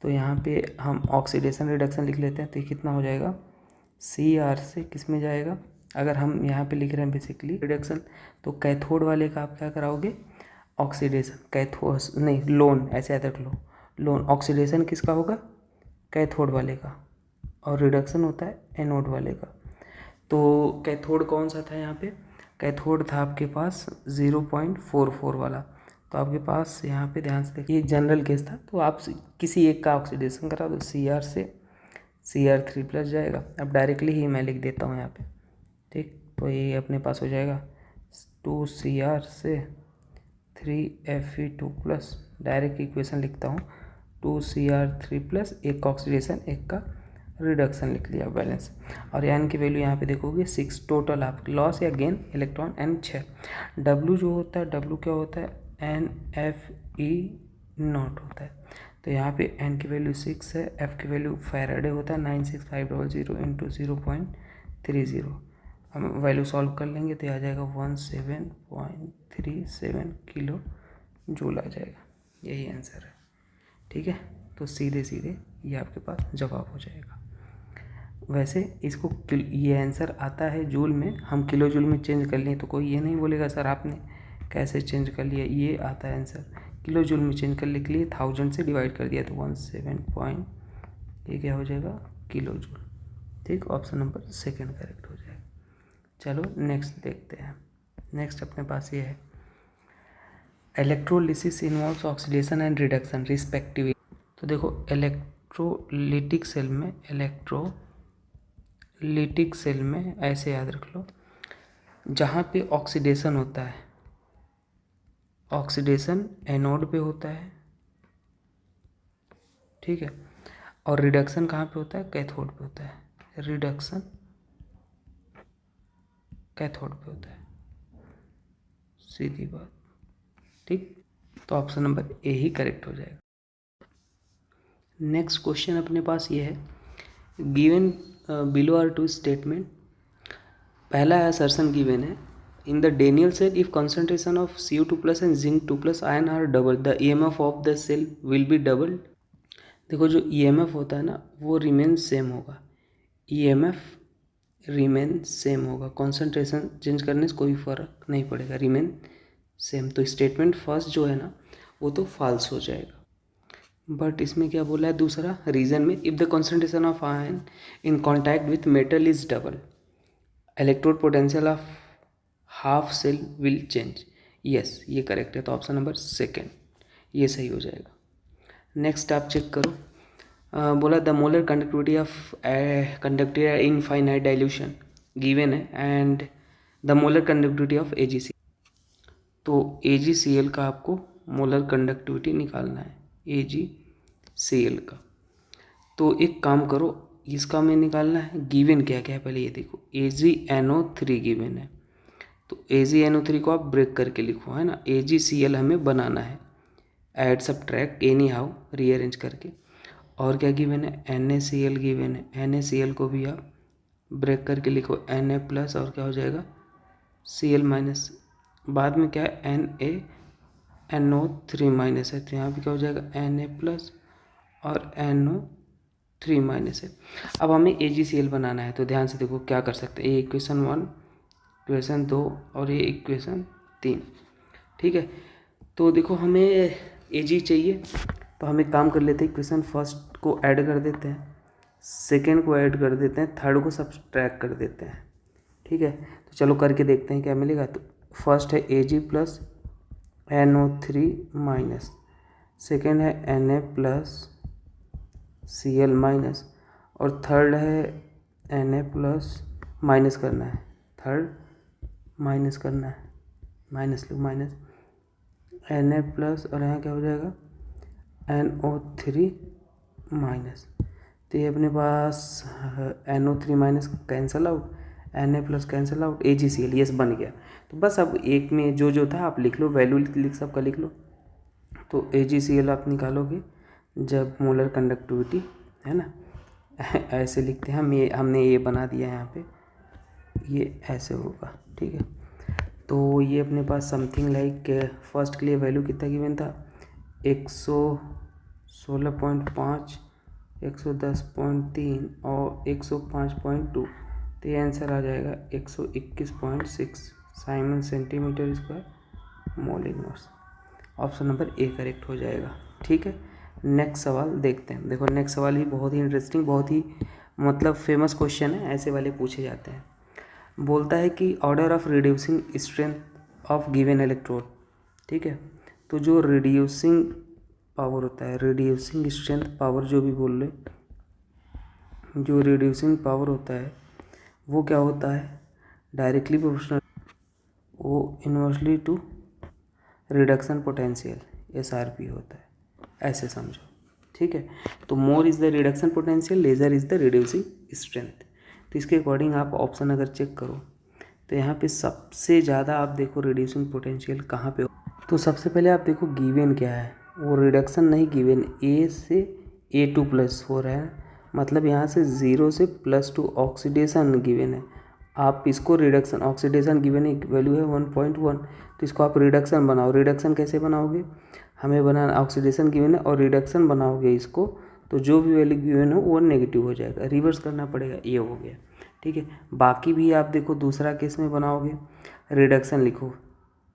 Speaker 1: तो यहाँ पे हम ऑक्सीडेशन रिडक्शन लिख लेते हैं। तो ये कितना हो जाएगा, CR से किस में जाएगा, अगर हम यहाँ पे लिख रहे हैं बेसिकली रिडक्शन, तो कैथोड वाले का आप क्या कराओगे ऑक्सीडेशन, कैथोड नहीं लोन, ऐसे याद रख लो, लोन। ऑक्सीडेशन किसका होगा, कैथोड वाले का, और रिडक्शन होता है एनोड वाले का। तो कैथोड कौन सा था यहाँ पे, कैथोड था आपके पास 0.44 वाला। तो आपके पास यहाँ पे ध्यान से देखिए जनरल केस था, तो आप किसी एक का ऑक्सीडेशन करा दो, CR से Cr3+ जाएगा। अब डायरेक्टली ही मैं लिख देता हूँ यहाँ पे, ठीक। तो ये अपने पास हो जाएगा 2Cr से 3Fe2+, डायरेक्ट इक्वेशन लिखता हूँ 2Cr3+, एक का ऑक्सीडेशन एक का रिडक्शन लिख लिया बैलेंस। और एन की वैल्यू यहाँ पे देखोगे 6, टोटल आप लॉस या गेन इलेक्ट्रॉन एन 6। डब्ल्यू जो होता है, डब्ल्यू क्या होता है NFe0 होता है। तो यहाँ पे एन की वैल्यू 6 है, एफ की वैल्यू फैराडे होता है 96500 इंटू 0.30। हम वैल्यू सॉल्व कर लेंगे तो आ जाएगा 17.37 किलो जूल आ जाएगा, यही आंसर है। ठीक है, तो सीधे सीधे ये आपके पास जवाब हो जाएगा। वैसे इसको ये आंसर आता है जूल में, हम किलो जूल में चेंज कर लिए तो कोई ये नहीं बोलेगा सर आपने कैसे चेंज कर लिया, ये आता है आंसर किलो जूल में चेंज कर लिख लिए, 1000 से डिवाइड कर दिया तो 17 ये क्या हो जाएगा किलो जूल। ठीक, ऑप्शन नंबर सेकंड करेक्ट हो जाएगा। चलो नेक्स्ट देखते हैं। नेक्स्ट अपने पास ये है electrolysis involves oxidation and reduction respectively. तो देखो इलेक्ट्रोलिटिक सेल में ऐसे याद रख लो, जहाँ पे ऑक्सीडेशन होता है, ऑक्सीडेशन एनोड पे होता है, ठीक है, और रिडक्शन कहाँ पे होता है, कैथोड पे होता है। रिडक्शन कैथोड पे होता है, सीधी बात। ठीक, तो ऑप्शन नंबर ए ही करेक्ट हो जाएगा। नेक्स्ट क्वेश्चन अपने पास ये है, given below are two statement. पहला असर्शन गिवन है, in the Daniell cell if concentration of Cu2+ and Zinc2+ ion are double, the EMF of the cell will be doubled। देखो जो EMF होता है ना वो रिमेन सेम होगा, EMF remain same होगा, कॉन्सेंट्रेशन चेंज करने से कोई फर्क नहीं पड़ेगा, रिमेन सेम। तो स्टेटमेंट फर्स्ट जो है ना वो तो फॉल्स हो जाएगा। बट इसमें क्या बोला है दूसरा रीजन में, if the concentration of ion in contact with metal is double, electrode potential of half cell will change. Yes, ये करेक्ट है, तो ऑप्शन नंबर सेकेंड ये सही हो जाएगा। नेक्स्ट आप चेक करो, बोला the molar conductivity of conductivity in finite dilution given है, and the molar conductivity of AgCl। तो AgCl का आपको मोलर कंडक्टिविटी निकालना है, AgCl का। तो एक काम करो, इसका में निकालना है, गिवन क्या क्या है पहले ये देखो, AgNO3 गिवन है, तो AgNO3 को आप ब्रेक करके लिखो, है ना। AgCl हमें बनाना है, add subtract any how rearrange करके। और क्या गिवन है, NaCl गिवन है, NaCl को भी आप ब्रेक करके लिखो, Na+ और क्या हो जाएगा Cl-, बाद में क्या है NaNO3- है, तो यहाँ पे क्या हो जाएगा Na+ और NO3- है। अब हमें AgCl बनाना है, तो ध्यान से देखो क्या कर सकते हैं, ये इक्वेशन 1, इक्वेशन 2 और ये इक्वेशन 3, ठीक है। तो देखो हमें Ag चाहिए, तो हम एक काम कर लेते हैं, इक्वेशन फर्स्ट को ऐड कर देते हैं, सेकेंड को ऐड कर देते हैं, थर्ड को सब्सट्रैक्ट कर देते हैं, ठीक है। तो चलो करके देखते हैं क्या मिलेगा। तो फर्स्ट है Ag+ NO3-, सेकेंड है Na+ Cl माइनस, और थर्ड है Na प्लस, माइनस करना है, थर्ड माइनस करना है, minus low, minus Na plus, और यहाँ क्या हो जाएगा NO3 माइनस। तो ये अपने पास NO3 minus cancel out, Na plus cancel out, AgCl, yes बन गया। तो बस अब एक में जो जो था आप लिख लो, वैल्यू लिख सबका लिख लो। तो AgCl आप निकालोगे जब मोलर कंडक्टिविटी है ना, ऐसे लिखते हैं हम, ये हमने ये बना दिया है यहाँ पे, ये ऐसे होगा, ठीक है। तो ये अपने पास समथिंग लाइक फर्स्ट के लिए वैल्यू कितना गिवन था, 116.5, 110.3 और 105.2। तो ये आंसर आ जाएगा 121.6 Simon centimetre square mole inverse. Option number A correct हो जाएगा, ठीक है। नेक्स्ट सवाल देखते हैं। देखो नेक्स्ट सवाल भी बहुत ही इंटरेस्टिंग, बहुत ही मतलब फेमस क्वेश्चन है, ऐसे वाले पूछे जाते हैं। बोलता है कि order of reducing strength of given electrode, ठीक है। तो जो रिड्यूसिंग पावर होता है, रिड्यूसिंग स्ट्रेंथ पावर जो भी बोल रहे, जो रिड्यूसिंग पावर होता है वो क्या होता है, डायरेक्टली प्रोपोर्शनल, वो inversely to reduction potential SRP होता है, ऐसे समझो, ठीक है। तो more is the reduction potential, lesser is the reducing strength. तो इसके अकॉर्डिंग आप ऑप्शन अगर चेक करो तो यहाँ पे सबसे ज़्यादा आप देखो रिड्यूसिंग पोटेंशियल कहाँ पे हो। तो सबसे पहले आप देखो गिवन क्या है, वो रिडक्शन नहीं गिवन, A से A2 प्लस हो रहा है, मतलब यहाँ से 0 से +2 ऑक्सीडेशन गिवन है। आप इसको रिडक्शन, ऑक्सीडेशन गिवन एक वैल्यू है 1.1, तो इसको आप रिडक्शन बनाओ। रिडक्शन कैसे बनाओगे, हमें बनाना, ऑक्सीडेशन गिवन है और रिडक्शन बनाओगे इसको, तो जो भी वैल्यू गिवन हो वो नेगेटिव हो जाएगा, रिवर्स करना पड़ेगा, ये हो गया, ठीक है। बाकी भी आप देखो दूसरा केस में बनाओगे, रिडक्शन लिखो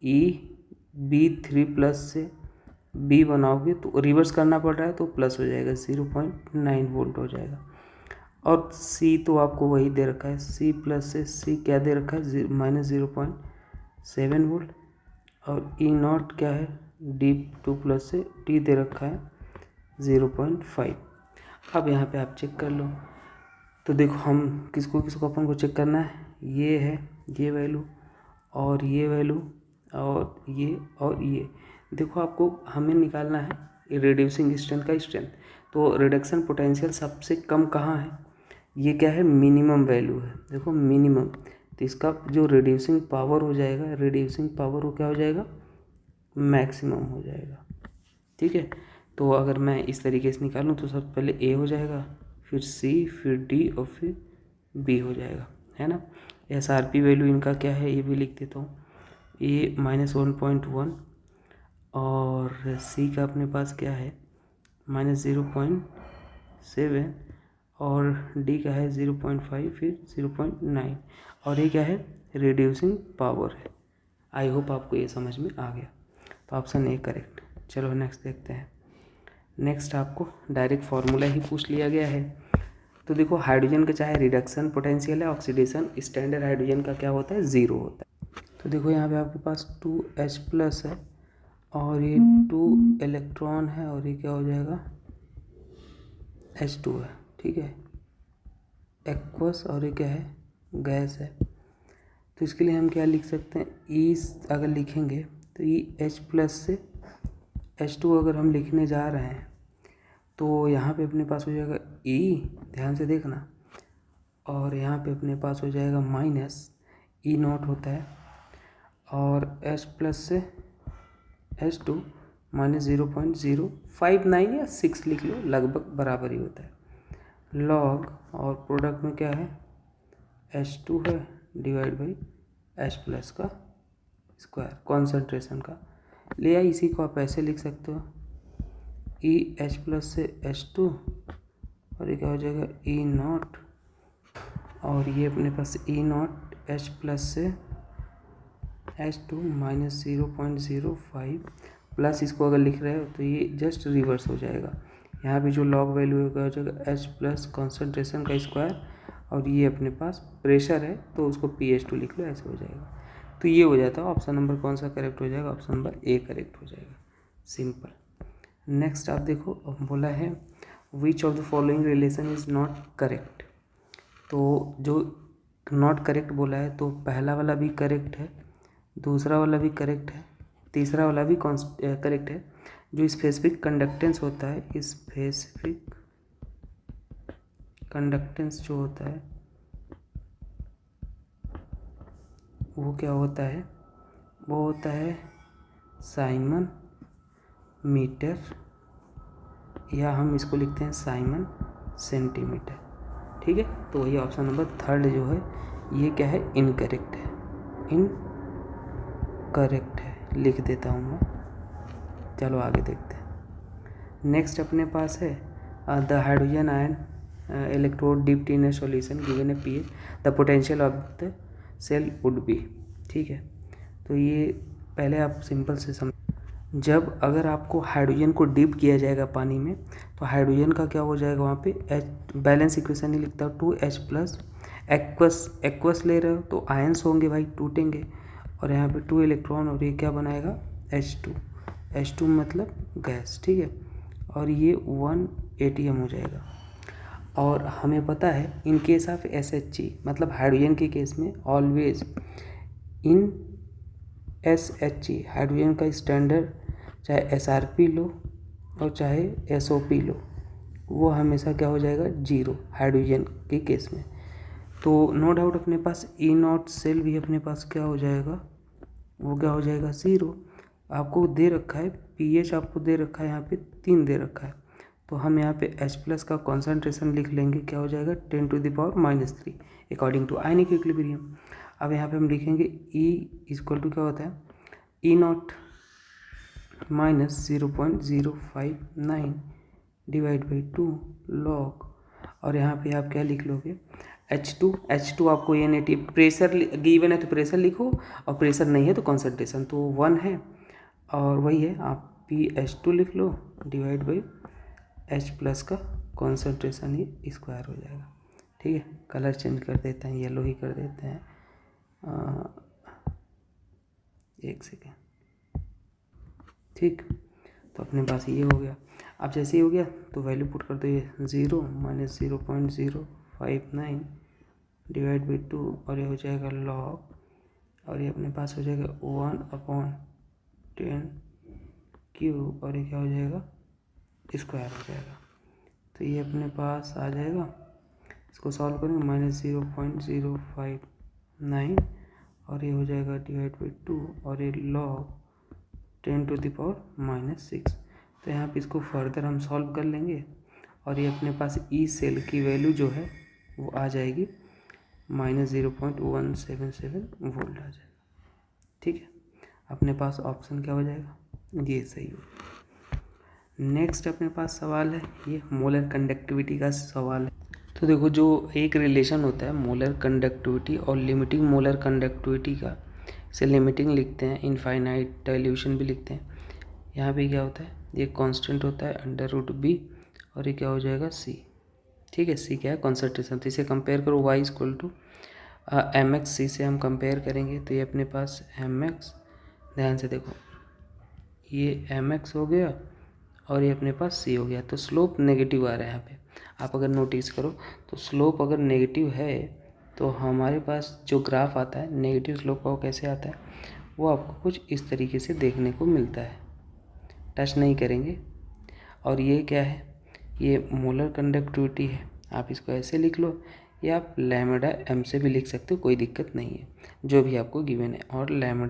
Speaker 1: EB3 प्लस से B बनाओगे तो रिवर्स करना पड़ रहा है तो प्लस हो जाएगा, 0.9 वोल्ट हो जाएगा। और C तो आपको वही दे रखा है, C प्लस से C क्या दे रखा है, -0.7 वोल्ट। और E0 क्या है, D2 प्लस से D दे रखा है 0.5। अब यहाँ पे आप चेक कर लो। तो देखो हम किसको किसको अपन को चेक करना है, ये है ये वैल्यू और ये वैल्यू और ये। देखो आपको हमें निकालना है रिड्यूसिंग स्ट्रेंथ का स्ट्रेंथ। तो रिडक्शन पोटेंशियल सबसे कम कहाँ है, ये क्या है, मिनिमम वैल्यू है, देखो मिनिमम। तो इसका जो रिड्यूसिंग पावर हो जाएगा, रिड्यूसिंग पावर वो क्या हो जाएगा, मैक्सिमम हो जाएगा, ठीक है। तो अगर मैं इस तरीके से निकालूँ तो सबसे पहले A हो जाएगा, फिर C, फिर D और फिर B हो जाएगा, है ना। SRP वैल्यू इनका क्या है ये भी लिख देता हूँ, A -1.1 और C का अपने पास क्या है -0.7 और D का है 0.5 फिर 0.9 और ये क्या है, रिड्यूसिंग पावर है। आई होप आपको ये समझ में आ गया। तो ऑप्शन ए करेक्ट। चलो नेक्स्ट देखते हैं। नेक्स्ट आपको डायरेक्ट फार्मूला ही पूछ लिया गया है। तो देखो हाइड्रोजन का चाहे रिडक्शन पोटेंशियल है, ऑक्सीडेशन स्टैंडर्ड हाइड्रोजन का क्या होता है, 0 होता है। तो देखो यहाँ पे आपके पास 2H प्लस है और ये 2 इलेक्ट्रॉन है और ये क्या हो जाएगा, H2 है, ठीक है, एक्वस, और ये क्या है, गैस है। तो इसके लिए हम क्या लिख सकते हैं, E अगर लिखेंगे तो EH प्लस से H2 अगर हम लिखने जा रहे हैं तो यहाँ पे अपने पास हो जाएगा E, ध्यान से देखना, और यहाँ पे अपने पास हो जाएगा -E0 होता है, और H प्लस से H2 -0.059 या 6 लिख लो, लगभग बराबर ही होता है, लॉग, और प्रोडक्ट में क्या है, H2 है डिवाइड बाई H प्लस का स्क्वायर, कॉन्सेंट्रेशन का लिया। इसी को आप ऐसे लिख सकते हो, EH प्लस से H2 और ये क्या हो जाएगा E0, और ये अपने पास E0 H प्लस से H2 -0.05 प्लस, इसको अगर लिख रहे हो तो ये जस्ट रिवर्स हो जाएगा। यहाँ पे जो लॉग वैल्यू होगा हो जाएगा H प्लस कॉन्सेंट्रेशन का स्क्वायर, और ये अपने पास प्रेशर है तो उसको PH2 लिख लो, ऐसे हो जाएगा। तो ये हो जाता है ऑप्शन नंबर कौन सा करेक्ट हो जाएगा, ऑप्शन नंबर ए करेक्ट हो जाएगा, सिंपल। नेक्स्ट आप देखो बोला है which of the following relation is not correct. तो जो नॉट करेक्ट बोला है तो पहला वाला भी करेक्ट है, दूसरा वाला भी करेक्ट है, तीसरा वाला भी करेक्ट है। जो स्पेसिफिक कंडक्टेंस होता है, स्पेसिफिक कंडक्टेंस जो होता है वो क्या होता है, वो होता है साइमन मीटर, या हम इसको लिखते हैं साइमन सेंटीमीटर। ठीक है, तो वही ऑप्शन नंबर थर्ड जो है ये क्या है, इनकरेक्ट है, इनकरेक्ट है, लिख देता हूँ मैं। चलो आगे देखते हैं। नेक्स्ट अपने पास है the hydrogen ion electrode dipped in a solution given a pH, the potential of the cell would be. ठीक है, तो ये पहले आप सिंपल से समझ, जब अगर आपको हाइड्रोजन को डिप किया जाएगा पानी में तो हाइड्रोजन का क्या हो जाएगा वहाँ पे, एच बैलेंस इक्वेशन ही लिखता हूँ 2H+, एक्वस ले रहे हो तो आयंस होंगे भाई, टूटेंगे, और यहाँ पे 2 इलेक्ट्रॉन और ये क्या बनाएगा H2 मतलब गैस। ठीक है, और ये 1 ATM हो जाएगा। और हमें पता है इन केस ऑफ SHG मतलब हाइड्रोजन के केस में ऑलवेज इन SHG हाइड्रोजन का स्टैंडर्ड चाहे SRP लो और चाहे SOP लो, वो हमेशा क्या हो जाएगा, 0 हाइड्रोजन के केस में। तो नो डाउट अपने पास E0 सेल भी अपने पास क्या हो जाएगा, वो क्या हो जाएगा 0। आपको दे रखा है pH, आपको दे रखा है यहाँ पे 3 दे रखा है, तो हम यहाँ पे H+ का कॉन्सेंट्रेशन लिख लेंगे, क्या हो जाएगा 10⁻³ अकॉर्डिंग टू आयनिक इक्विलिब्रियम। अब यहाँ पे हम लिखेंगे E इक्वल टू क्या होता है, E0 - 0.059 डिवाइड बाई 2 लॉग, और यहाँ पे आप क्या लिख लोगे H2 आपको ये नेटिव प्रेशर गिवन है तो प्रेशर लिखो, और प्रेशर नहीं है तो कॉन्सेंट्रेशन तो 1 है, और वही है आप PH2 लिख लो डिवाइड बाई H+ का कॉन्सेंट्रेशन ही स्क्वायर हो जाएगा। ठीक है, कलर चेंज कर देते हैं, येलो ही कर देते हैं, एक सेकेंड। ठीक, तो अपने पास ये हो गया। अब जैसे ही हो गया तो वैल्यू पुट कर दो, ये 0 - 0.059 डिवाइड बाई 2, और ये हो जाएगा लॉग, और ये अपने पास हो जाएगा 1/10³ और ये क्या हो जाएगा स्क्वायर हो जाएगा। तो ये अपने पास आ जाएगा, इसको सॉल्व करेंगे -0.059 और ये हो जाएगा डिवाइड बाई 2 और ये लॉग 10⁻⁻6। तो यहाँ पे इसको फर्दर हम सॉल्व कर लेंगे और ये अपने पास ई सेल की वैल्यू जो है वो आ जाएगी -0.177 वोल्ट आ जाएगा। ठीक है, अपने पास ऑप्शन क्या हो जाएगा, ये सही हो। नेक्स्ट अपने पास सवाल है ये मोलर कंडक्टिविटी का सवाल है। तो देखो, जो एक रिलेशन होता है मोलर कंडक्टिविटी और लिमिटिंग मोलर कंडक्टिविटी का, इसे लिमिटिंग लिखते हैं, इनफाइनाइट डाइल्यूशन भी लिखते हैं। यहाँ पे क्या होता है, ये कांस्टेंट होता है √b और ये क्या हो जाएगा c। ठीक है, c क्या है कॉन्सेंट्रेशन, तो इसे कंपेयर करो y = mx, c से हम कंपेयर करेंगे तो ये अपने पास mx, ध्यान से देखो ये mx हो गया और ये अपने पास c हो गया। तो स्लोप नेगेटिव आ रहा है यहाँ पे, आप अगर नोटिस करो तो स्लोप अगर नेगेटिव है तो हमारे पास जो ग्राफ आता है नेगेटिव स्लोप का वो कैसे आता है, वो आपको कुछ इस तरीके से देखने को मिलता है। टच नहीं करेंगे, और ये क्या है, ये मोलर कंडक्टिविटी है, आप इसको ऐसे लिख लो या आप λm से भी लिख सकते हो, कोई दिक्कत नहीं है, जो भी आपको गिवन है। और λm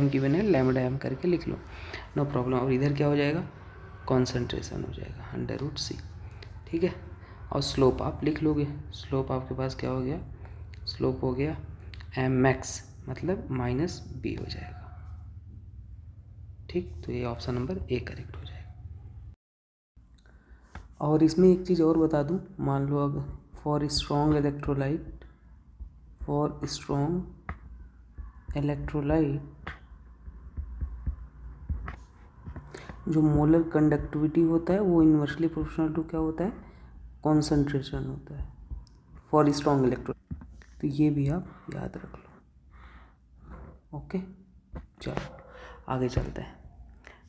Speaker 1: गिवन है, λm करके लिख लो, नो प्रॉब्लम। और इधर क्या हो जाएगा, कॉन्सेंट्रेशन हो जाएगा √c। ठीक है, और स्लोप आप लिख लोगे, स्लोप आपके पास क्या हो गया, स्लोप हो गया mx मतलब -b हो जाएगा। ठीक, तो ये ऑप्शन नंबर ए करेक्ट हो जाएगा। और इसमें एक चीज़ और बता दूं, मान लो अब फॉर स्ट्रॉन्ग इलेक्ट्रोलाइट जो मोलर कंडक्टिविटी होता है वो इन्वर्सली प्रोपोर्शनल टू क्या होता है, कॉन्सेंट्रेशन होता है फॉर स्ट्रॉन्ग इलेक्ट्रोलाइट। तो ये भी आप याद रख लो। ओके, चलो आगे चलते हैं।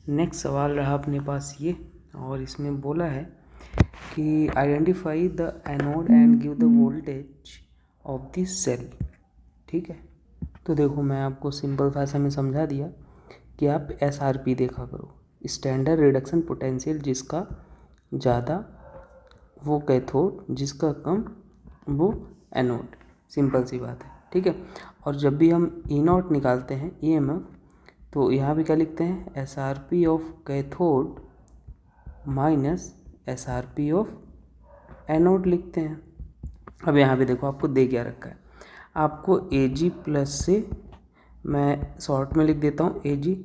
Speaker 1: नेक्स्ट सवाल रहा अपने पास ये, और इसमें बोला है कि identify the anode and give the voltage of the cell. ठीक है, तो देखो मैं आपको सिंपल भाषा में समझा दिया कि आप SRP देखा करो, स्टैंडर्ड रिडक्शन पोटेंशियल, जिसका ज़्यादा वो कैथोड, जिसका कम वो एनोड। सिंपल सी बात है। ठीक है, और जब भी हम E0 निकालते हैं EMF, तो यहाँ भी क्या लिखते हैं, SRP of cathode minus SRP of anode लिखते हैं। अब यहाँ पे देखो आपको दे क्या रखा है, आपको Ag प्लस से, मैं शॉर्ट में लिख देता हूँ Ag,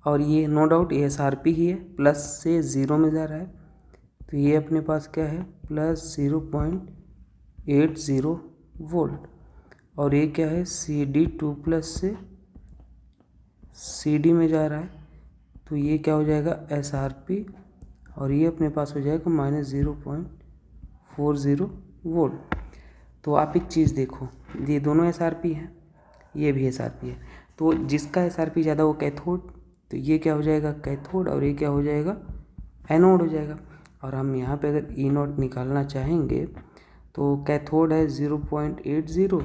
Speaker 1: और ये नो डाउट SRP ही है, प्लस से 0 में जा रहा है, तो ये अपने पास क्या है, प्लस 0.80 वोल्ट, और ये क्या है, CD2 प्लस से CD में जा रहा है, तो ये क्या हो जाएगा SRP, और ये अपने पास हो जाएगा माइनस 0.40 वोल्ट। तो आप एक चीज़ देखो, ये दोनों SRP हैं, ये भी SRP है, तो जिसका SRP ज़्यादा वो कैथोड, तो ये क्या हो जाएगा कैथोड, और ये क्या हो जाएगा एनोड हो जाएगा। और हम यहाँ पे अगर E0 निकालना चाहेंगे तो कैथोड है 0.80,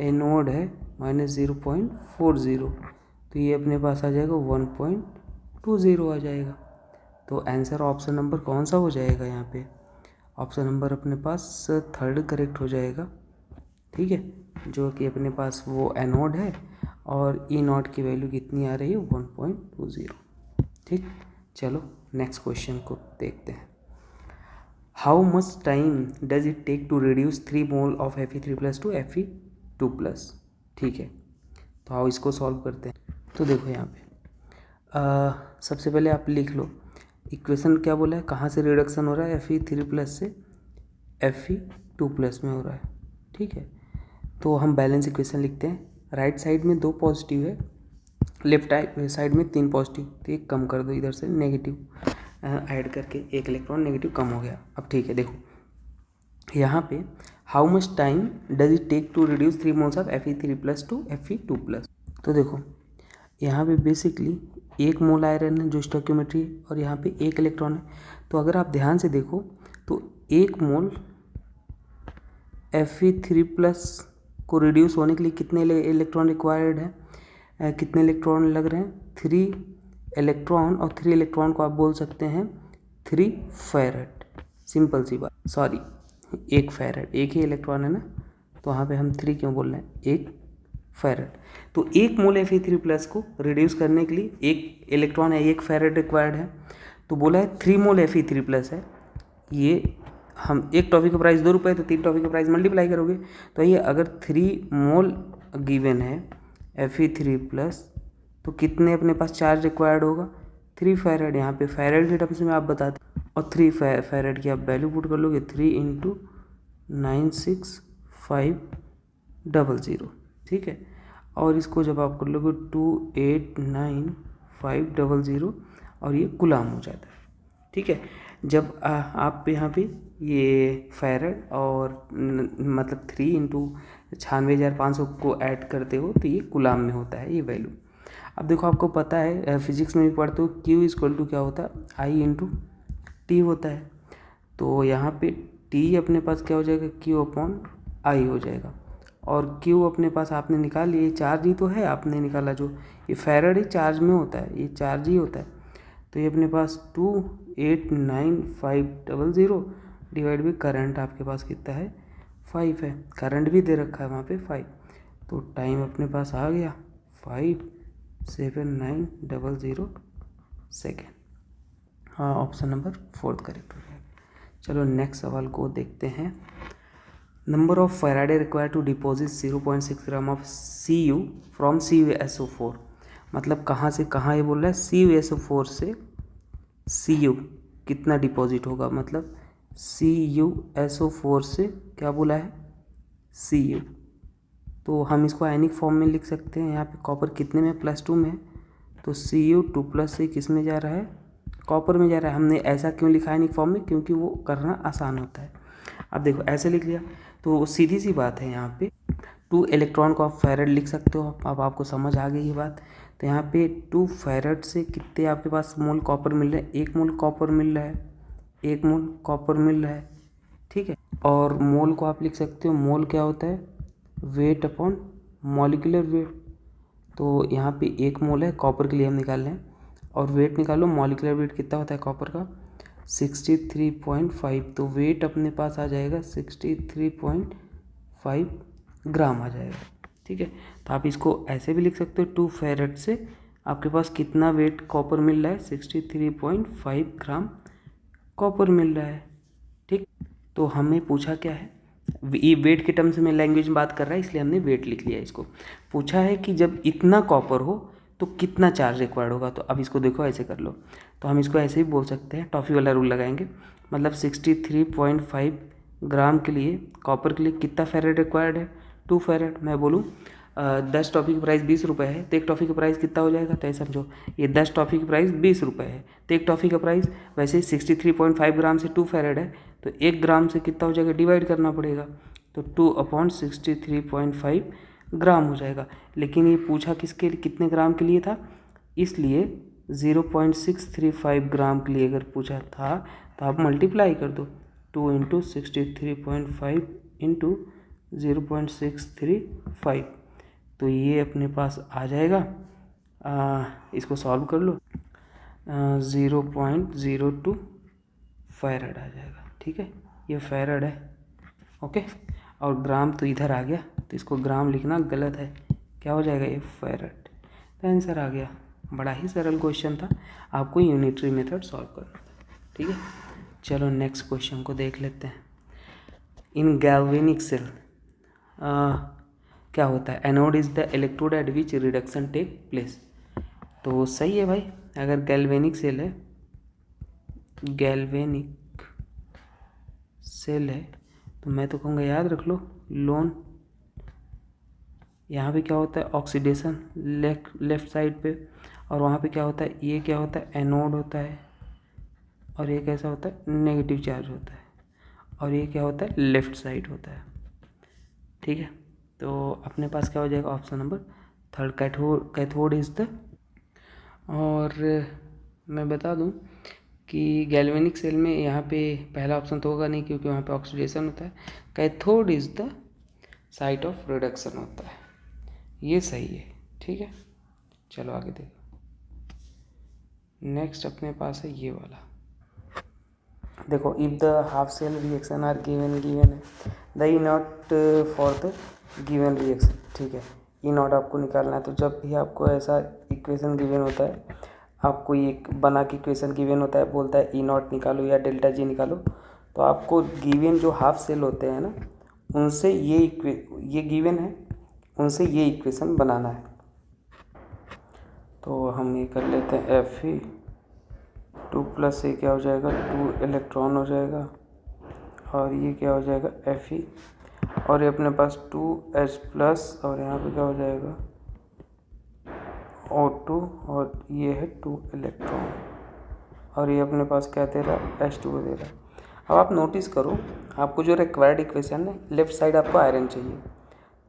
Speaker 1: एनोड है माइनस 0.40, तो ये अपने पास आ जाएगा 1.20 आ जाएगा। तो आंसर ऑप्शन नंबर कौन सा हो जाएगा यहाँ पे, ऑप्शन नंबर अपने पास थर्ड करेक्ट हो जाएगा। ठीक है, जो कि अपने पास वो एनोड है और E0 की वैल्यू कितनी आ रही है, 1.20। ठीक, चलो नेक्स्ट क्वेश्चन को देखते हैं। How much time does it take to reduce 3 mole of Fe3+ to Fe2+। ठीक है, तो आओ इसको सॉल्व करते हैं। तो देखो यहाँ पे सबसे पहले आप लिख लो इक्वेशन, क्या बोला है, कहाँ से रिडक्शन हो रहा है, Fe3+ से Fe2+ में हो रहा है। ठीक है, तो हम बैलेंस इक्वेशन लिखते हैं। राइट साइड में 2 पॉजिटिव है, लेफ्ट साइड में 3 पॉजिटिव, तो एक कम कर दो, इधर से नेगेटिव ऐड करके 1 इलेक्ट्रॉन नेगेटिव कम हो गया। अब ठीक है, देखो यहाँ पे how much time does it take to reduce 3 moles of Fe3+ to Fe2+। तो देखो यहाँ पे बेसिकली 1 मोल आयरन है जो स्टोइकियोमेट्री, और यहाँ पे 1 इलेक्ट्रॉन है। तो अगर आप ध्यान से देखो तो 1 मोल Fe3+ को रिड्यूस होने के लिए कितने इलेक्ट्रॉन रिक्वायर्ड है, कितने इलेक्ट्रॉन लग रहे हैं, 3 इलेक्ट्रॉन, और 3 इलेक्ट्रॉन को आप बोल सकते हैं 3 फैरेड। सिंपल सी बात, सॉरी 1 फैरेड, एक ही इलेक्ट्रॉन है ना, तो वहाँ पे हम 3 क्यों बोल रहे हैं, 1 फैरेड। तो 1 मोल Fe3+ को रिड्यूस करने के लिए 1 इलेक्ट्रॉन है, 1 फैरेड रिक्वायर्ड है। तो बोला है 3 मोल Fe3+ है, ये हम एक टॉफी का प्राइस 2 रुपये, तो 3 टॉफी का प्राइस मल्टीप्लाई करोगे, तो ये अगर 3 मोल गिवन है Fe3+, तो कितने अपने पास चार्ज रिक्वायर्ड होगा, 3 फैरेड। यहाँ पे फैरेड के टर्म्स में आप बताते, और 3 फैरेड की आप वैल्यू पुट कर लोगे, 3 × 96500। ठीक है, और इसको जब आप कर लोगे 289500, और ये गुलाम हो जाता है। ठीक है, जब आप यहाँ पे ये फैरेड और मतलब 3 × 96,500 को ऐड करते हो, तो ये गुलाम में होता है ये वैल्यू। अब देखो आपको पता है फिजिक्स में भी पढ़ते हो, Q = क्या होता है, I × T होता है। तो यहाँ पे T अपने पास क्या हो जाएगा, Q/I हो जाएगा, और Q अपने पास आपने निकाल लिया, ये चार्ज ही तो है, आपने निकाला जो ये फैरेड ही चार्ज में होता है, ये चार्ज ही होता है। तो ये अपने पास 289500 डिवाइड बाई करंट आपके पास कितना है, 5 है, करंट भी दे रखा है वहाँ पे 5, तो टाइम अपने पास आ गया 57900 सेकेंड। हाँ, ऑप्शन नंबर 4 करेक्ट हो जाएगा। चलो नेक्स्ट सवाल को देखते हैं। Number of faraday required to deposit 0.6 gram of Cu from CuSO4। मतलब कहाँ से कहाँ ये बोल रहा है, CuSO4 से Cu कितना डिपॉजिट होगा, मतलब CuSO4 से क्या बोला है, Cu, तो हम इसको आयनिक फॉर्म में लिख सकते हैं। यहाँ पे कॉपर कितने में, +2 में, तो Cu2+ से किस में जा रहा है, कॉपर में जा रहा है। हमने ऐसा क्यों लिखा आयनिक फॉर्म में, क्योंकि वो करना आसान होता है। अब देखो ऐसे लिख लिया, तो सीधी सी बात है, यहाँ पे 2 इलेक्ट्रॉन को आप फैरेड लिख सकते हो। अब आपको समझ आ गई ये बात। तो यहाँ पे 2 फैरेड से कितने आपके पास मोल कॉपर मिल रहे हैं, 1 मोल कॉपर मिल रहा है, 1 मोल कॉपर मिल रहा है, ठीक है। और मोल को आप लिख सकते हो, मोल क्या होता है, वेट अपॉन मॉलिक्यूलर वेट। तो यहाँ पे 1 मोल है कॉपर के लिए हम निकाल रहे हैं, और वेट निकालो, मॉलिक्यूलर वेट कितना होता है कॉपर का, 63.5। तो वेट अपने पास आ जाएगा 63.5 ग्राम आ जाएगा, ठीक है। तो आप इसको ऐसे भी लिख सकते हो, 2 फैरेड से आपके पास कितना वेट कॉपर मिल रहा है, 63.5 ग्राम कॉपर मिल रहा है, ठीक। तो हमें पूछा क्या है, ये वेट के टर्म्स में लैंग्वेज में बात कर रहा है, इसलिए हमने वेट लिख लिया। इसको पूछा है कि जब इतना कॉपर हो तो कितना चार्ज रिक्वायर्ड होगा। तो अब इसको देखो ऐसे कर लो, तो हम इसको ऐसे ही बोल सकते हैं, टॉफ़ी वाला रूल लगाएंगे। मतलब 63.5 ग्राम के लिए, कॉपर के लिए कितना फेरेड रिक्वायर्ड है, 2 फेरेड। मैं बोलूँ 10 टॉफ़ी की प्राइस 20 रुपये है, तो एक टॉफ़ी का प्राइस कितना हो जाएगा, तो ऐसा समझो ये 10 टॉफ़ी की प्राइस 20 रुपये है, तो एक टॉफ़ी का प्राइस वैसे 63.5 ग्राम से 2 फेरेड है, तो 1 ग्राम से कितना हो जाएगा, डिवाइड करना पड़ेगा, तो 2/63.5 ग्राम हो जाएगा। लेकिन ये पूछा किसके, कितने ग्राम के लिए था, इसलिए 0.635 ग्राम के लिए अगर पूछा था तो आप मल्टीप्लाई कर दो, 2 × 63.5 × 0.635, तो ये अपने पास आ जाएगा। इसको सॉल्व कर लो, 0.02 फैरड आ जाएगा, ठीक है। ये फैरड है, ओके। और ग्राम तो इधर आ गया, तो इसको ग्राम लिखना गलत है, क्या हो जाएगा, ये फैरड। तो आंसर आ गया। बड़ा ही सरल क्वेश्चन था, आपको यूनिटरी मेथड सॉल्व करना था, ठीक है। चलो नेक्स्ट क्वेश्चन को देख लेते हैं। इन गैल्वेनिक सेल क्या होता है, anode is the electrode at which reduction take place. तो सही है भाई, अगर गैल्वेनिक सेल है, गैल्वेनिक सेल है, तो मैं तो कहूँगा याद रख लो, लोन। यहाँ पे क्या होता है, ऑक्सीडेशन लेफ्ट साइड पे, और वहाँ पे क्या होता है, ये क्या होता है, एनोड होता है, और ये कैसा होता है, नेगेटिव चार्ज होता है, और ये क्या होता है, लेफ्ट साइड होता है, ठीक है। तो अपने पास क्या हो जाएगा, option number 3 cathode is the. और मैं बता दूं कि गैल्वेनिक सेल में यहाँ पे पहला ऑप्शन तो होगा नहीं, क्योंकि वहाँ पे ऑक्सीडेशन होता है। Cathode is the site of reduction होता है, ये सही है, ठीक है। चलो आगे देखो, नेक्स्ट अपने पास है ये वाला। देखो, if the half cell reaction are given है the E naught for the given reaction, ठीक है। ई नॉट आपको निकालना है, तो जब भी आपको ऐसा इक्वेशन गिवन होता है, आपको एक बना के इक्वेशन गिवन होता है, बोलता है ई नॉट निकालो या डेल्टा जी निकालो, तो आपको गिवन जो हाफ सेल होते हैं ना, उनसे ये गिवन है, उनसे ये इक्वेशन बनाना है। तो हम ये कर लेते हैं, Fe2 + ये क्या हो जाएगा, 2 इलेक्ट्रॉन हो जाएगा, और ये क्या हो जाएगा, Fe, और ये अपने पास 2H+, और यहाँ पे क्या हो जाएगा, O2, और ये है 2 इलेक्ट्रॉन, और ये अपने पास क्या दे रहा है, H2 दे रहा है। अब आप नोटिस करो, आपको जो रिक्वायर्ड इक्वेशन है, लेफ्ट साइड आपको आयरन चाहिए,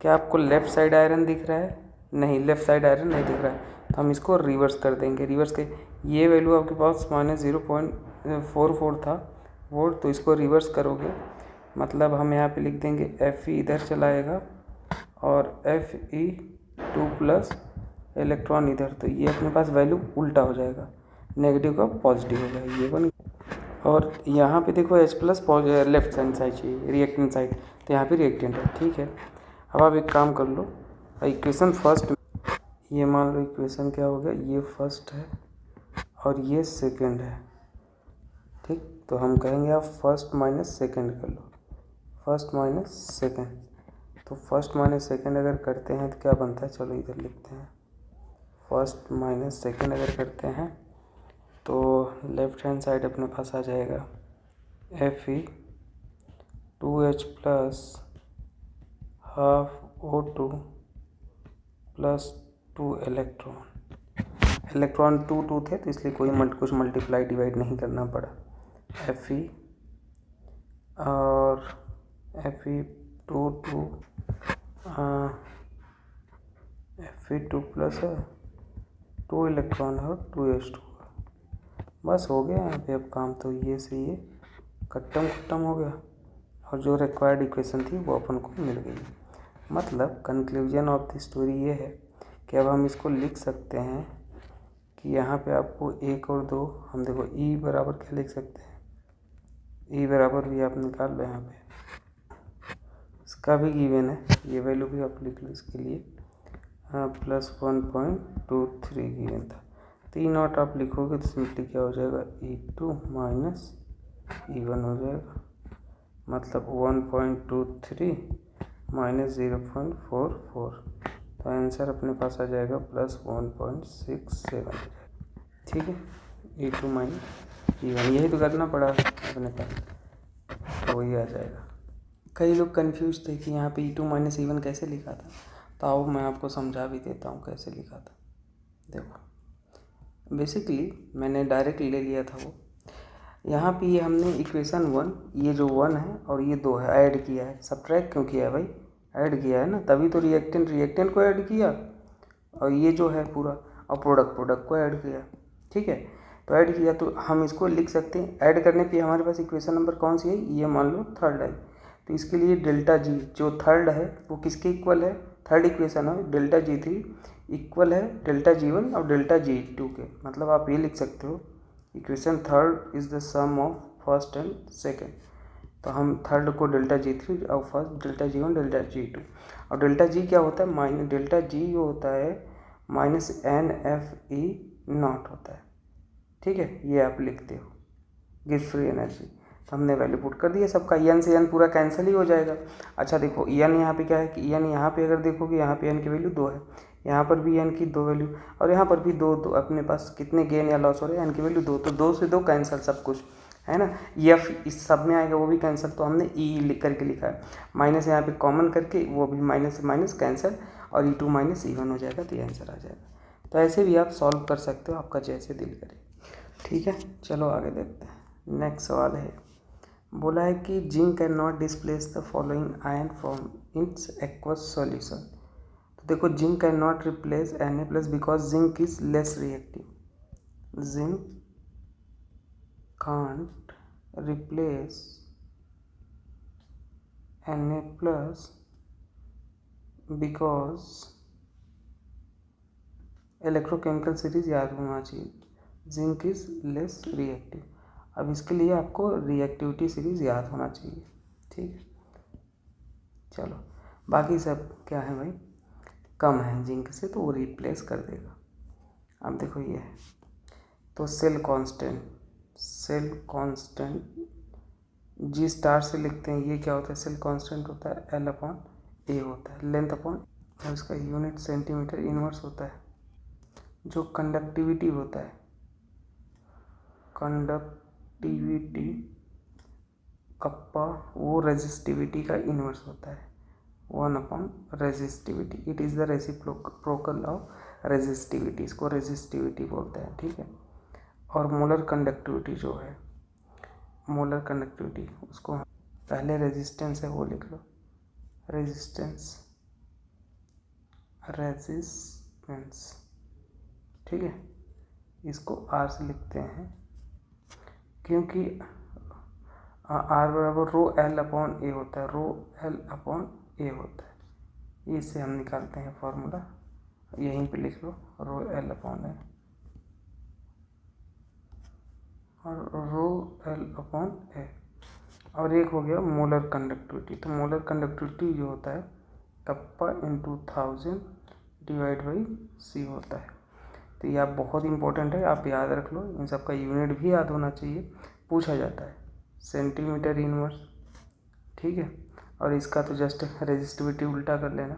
Speaker 1: क्या आपको लेफ़्ट साइड आयरन दिख रहा है, नहीं, लेफ़्ट साइड आयरन नहीं दिख रहा है, तो हम इसको रिवर्स कर देंगे। रिवर्स के ये वैल्यू आपके पास -0.44 था वोल्ट, तो इसको रिवर्स करोगे, मतलब हम यहाँ पे लिख देंगे Fe इधर चलाएगा, और Fe2+ इलेक्ट्रॉन इधर, तो ये अपने पास वैल्यू उल्टा हो जाएगा, नेगेटिव का पॉजिटिव होगा, ये बन। और यहाँ पे देखो H+ लेफ्ट हैंड साइड चाहिए, रिएक्टेंट साइड, तो यहाँ पे रिएक्टेंट है, ठीक है। अब आप एक काम कर लो, इक्वेशन फर्स्ट, ये मान लो इक्वेशन क्या हो गया, ये फर्स्ट है और ये सेकंड है, ठीक। तो हम कहेंगे आप फर्स्ट माइनस सेकंड कर लो, फर्स्ट माइनस सेकंड। तो फर्स्ट माइनस सेकंड अगर करते हैं तो क्या बनता है, चलो इधर लिखते हैं, फर्स्ट माइनस सेकंड अगर करते हैं तो लेफ्ट हैंड साइड अपने पास आ जाएगा Fe2H+ ½ O2 + 2 इलेक्ट्रॉन 2 थे, तो इसलिए कुछ मल्टीप्लाई डिवाइड नहीं करना पड़ा। Fe और Fe2 Fe2+ है, 2 इलेक्ट्रॉन है और 2H2, बस हो गया यहाँ पे अब काम। तो ये से ये खत्म खत्म हो गया और जो रिक्वायर्ड इक्वेशन थी वो अपन को मिल गई। मतलब कंक्लूजन ऑफ द स्टोरी ये है कि अब हम इसको लिख सकते हैं कि यहाँ पे आपको 1 और 2 हम देखो ई बराबर क्या लिख सकते हैं, ई बराबर भी आप निकाल लो, यहाँ पे इसका भी गिवन है, ये वैल्यू भी आप लिख लो इसके लिए, +1.23 गिवन था। तो ई नॉट आप लिखोगे तो सिंपली क्या हो जाएगा, E2 माइनस E1 हो जाएगा। मतलब 1.23 माइनस 0.44, तो आंसर अपने पास आ जाएगा +1.67। ठीक है, E2 माइनस E1 यही तो करना पड़ा अपने पास, तो वही आ जाएगा। कई लोग कंफ्यूज थे कि यहाँ पे E2 माइनस E1 कैसे लिखा था, तो आओ मैं आपको समझा भी देता हूँ कैसे लिखा था। देखो बेसिकली मैंने डायरेक्ट ले लिया था वो, यहाँ पे ये हमने इक्वेशन 1, ये जो 1 है और ये 2 है, ऐड किया है। सब्ट्रैक्ट क्यों किया है भाई, ऐड किया है ना, तभी तो रिएक्टेंट को ऐड किया, और ये जो है पूरा, और प्रोडक्ट को ऐड किया। ठीक है, तो ऐड किया तो हम इसको लिख सकते हैं। ऐड करने पे हमारे पास इक्वेशन नंबर कौन सी है, ये मान लो थर्ड है, तो इसके लिए डेल्टा जी जो थर्ड है वो किसके इक्वल है, थर्ड इक्वेशन है डेल्टा G3 इक्वल है डेल्टा G1 और डेल्टा G2 के। मतलब आप ये लिख सकते हो equation third is the sum of first and second. तो हम थर्ड को डेल्टा G3 और first delta G1 delta G2, और डेल्टा जी क्या होता है, माइनस डेल्टा जी जो होता है -NFE0 होता है। ठीक है, ये आप लिखते हो गिव फ्री एनर्जी। तो हमने वैल्यू पुट कर दिया सबका, एन से एन पूरा कैंसिल ही हो जाएगा। अच्छा देखो एन यहाँ पे क्या है कि एन यहाँ पे अगर देखोगे यहाँ पे एन की वैल्यू 2 है, यहाँ पर भी एन की 2 वैल्यू, और यहाँ पर भी 2 2 अपने पास कितने गेन या लॉस हो रहे हैं, एन की वैल्यू 2, तो 2 से 2 कैंसिल सब कुछ है ना। एफ इस सब में आएगा वो भी कैंसिल, तो हमने ई लिख करके लिखा है, माइनस यहाँ पे कॉमन करके वो भी माइनस से माइनस कैंसिल, और E2 माइनस E1 हो जाएगा, तो ये आंसर आ जाएगा। तो ऐसे भी आप सॉल्व कर सकते हो, आपका जैसे दिल करे। ठीक है, चलो आगे देखते हैं। नेक्स्ट सवाल है, बोला है कि zinc can not displace the following ion from its aqueous solution. तो देखो zinc can not replace Na+ because zinc is less reactive. Zinc can't replace Na+ because electrochemical series याद होना चाहिए, जिंक इज लेस रिएक्टिव। अब इसके लिए आपको reactivity series याद होना चाहिए। ठीक है, चलो बाकी सब क्या है भाई, कम है जिंक से, तो वो रिप्लेस कर देगा। अब देखो ये है, तो सेल कांस्टेंट जी स्टार से लिखते हैं, ये क्या होता है, सेल कांस्टेंट होता है L/A होता है, लेंथ अपॉन, और इसका यूनिट सेंटीमीटर इनवर्स होता है। जो कंडक्टिविटी होता है, कंडक्टिविटी कप्पा, वो रेजिस्टिविटी का इनवर्स होता है, 1/रेजिस्टिविटी। It is the reciprocal of resistivity, इसको रेजिस्टिविटी बोलते हैं। ठीक है, और मोलर कंडक्टिविटी जो है, मोलर कंडक्टिविटी उसको पहले रेजिस्टेंस है वो लिख लो, रेजिस्टेंस। ठीक है, इसको R से लिखते हैं क्योंकि R बराबर ρL/A होता है, ρL/A होता है, इससे हम निकालते हैं फॉर्मूला, यहीं पे लिख लो ρL/A और ρL/A। और एक हो गया मोलर कंडक्टिविटी, तो मोलर कंडक्टिविटी जो होता है kappa into 1000 divide by C होता है। तो ये आप बहुत इंपॉर्टेंट है, आप याद रख लो, इन सब का यूनिट भी याद होना चाहिए, पूछा जाता है सेंटीमीटर इनवर्स। ठीक है, और इसका तो जस्ट रेजिस्टिविटी उल्टा कर लेना,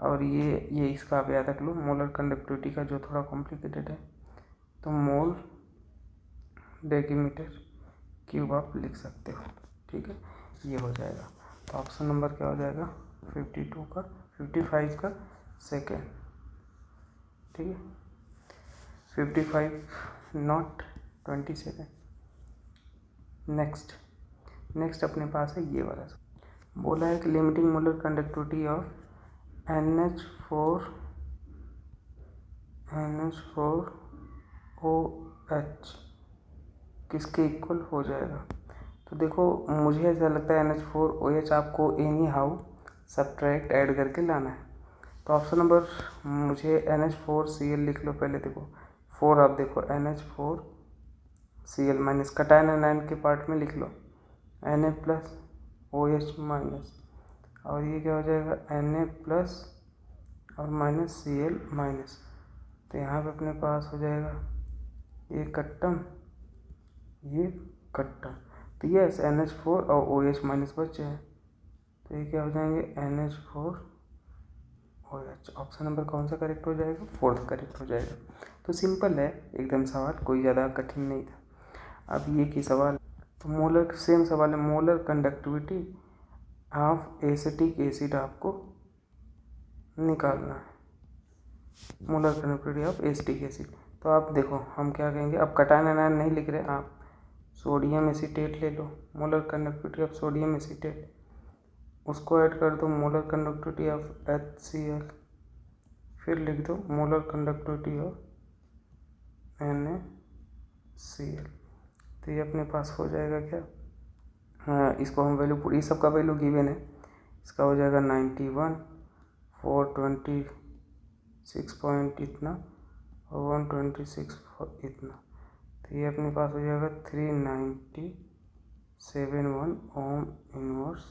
Speaker 1: और ये इसका आप याद रख लो। मोलर कंडक्टिविटी का जो थोड़ा कॉम्प्लिकेटेड है, तो मोल डेसीमीटर क्यूब आप लिख सकते हो। ठीक है, ये हो जाएगा। तो ऑप्शन नंबर क्या हो जाएगा, 55 का सेकेंड। ठीक है, 55 नॉट 27। नेक्स्ट अपने पास है ये वाला, बोला है कि limiting molar conductivity of NH4OH किसके इक्वल हो जाएगा। तो तो देखो मुझे ऐसा लगता है NH4OH आपको एनी हाउ सब्ट्रैक्ट ऐड करके लाना है। तो ऑप्शन नंबर मुझे NH4Cl लिख लो पहले। देखो 4 आप देखो NH4Cl माइनस कटायन एनायन के पार्ट में लिख लो Na प्लस OH माइनस, और ये क्या हो जाएगा Na प्लस और माइनस Cl माइनस। तो यहाँ पे अपने पास हो जाएगा ये कट्टम ये कट्टम। तो यस NH4 और OH माइनस बचे हैं, तो ये क्या हो जाएंगे NH4OH। ऑप्शन नंबर कौन सा करेक्ट हो जाएगा? 4th करेक्ट हो जाएगा। तो सिंपल है एकदम सवाल, कोई ज़्यादा कठिन नहीं था। अब ये की सवाल तो मोलर सेम सवाल है, molar conductivity of acetic acid आपको निकालना है, molar conductivity of acetic acid. तो आप देखो हम क्या कहेंगे, अब कटायन एनायन नहीं लिख रहे, आप सोडियम एसीटेट ले लो, molar conductivity of sodium acetate, उसको ऐड कर दो मोलर कंडक्टिविटी ऑफ HCl, फिर लिख दो मोलर कंडक्टिविटी ऑफ NaCl। तो ये अपने पास हो जाएगा क्या, हाँ इसको हम वैल्यू, ये सब का वैल्यू गिवन है, इसका हो जाएगा 91, 426 पॉइंट इतना और 126 इतना। तो ये अपने पास हो जाएगा 3971 ओम इनवर्स,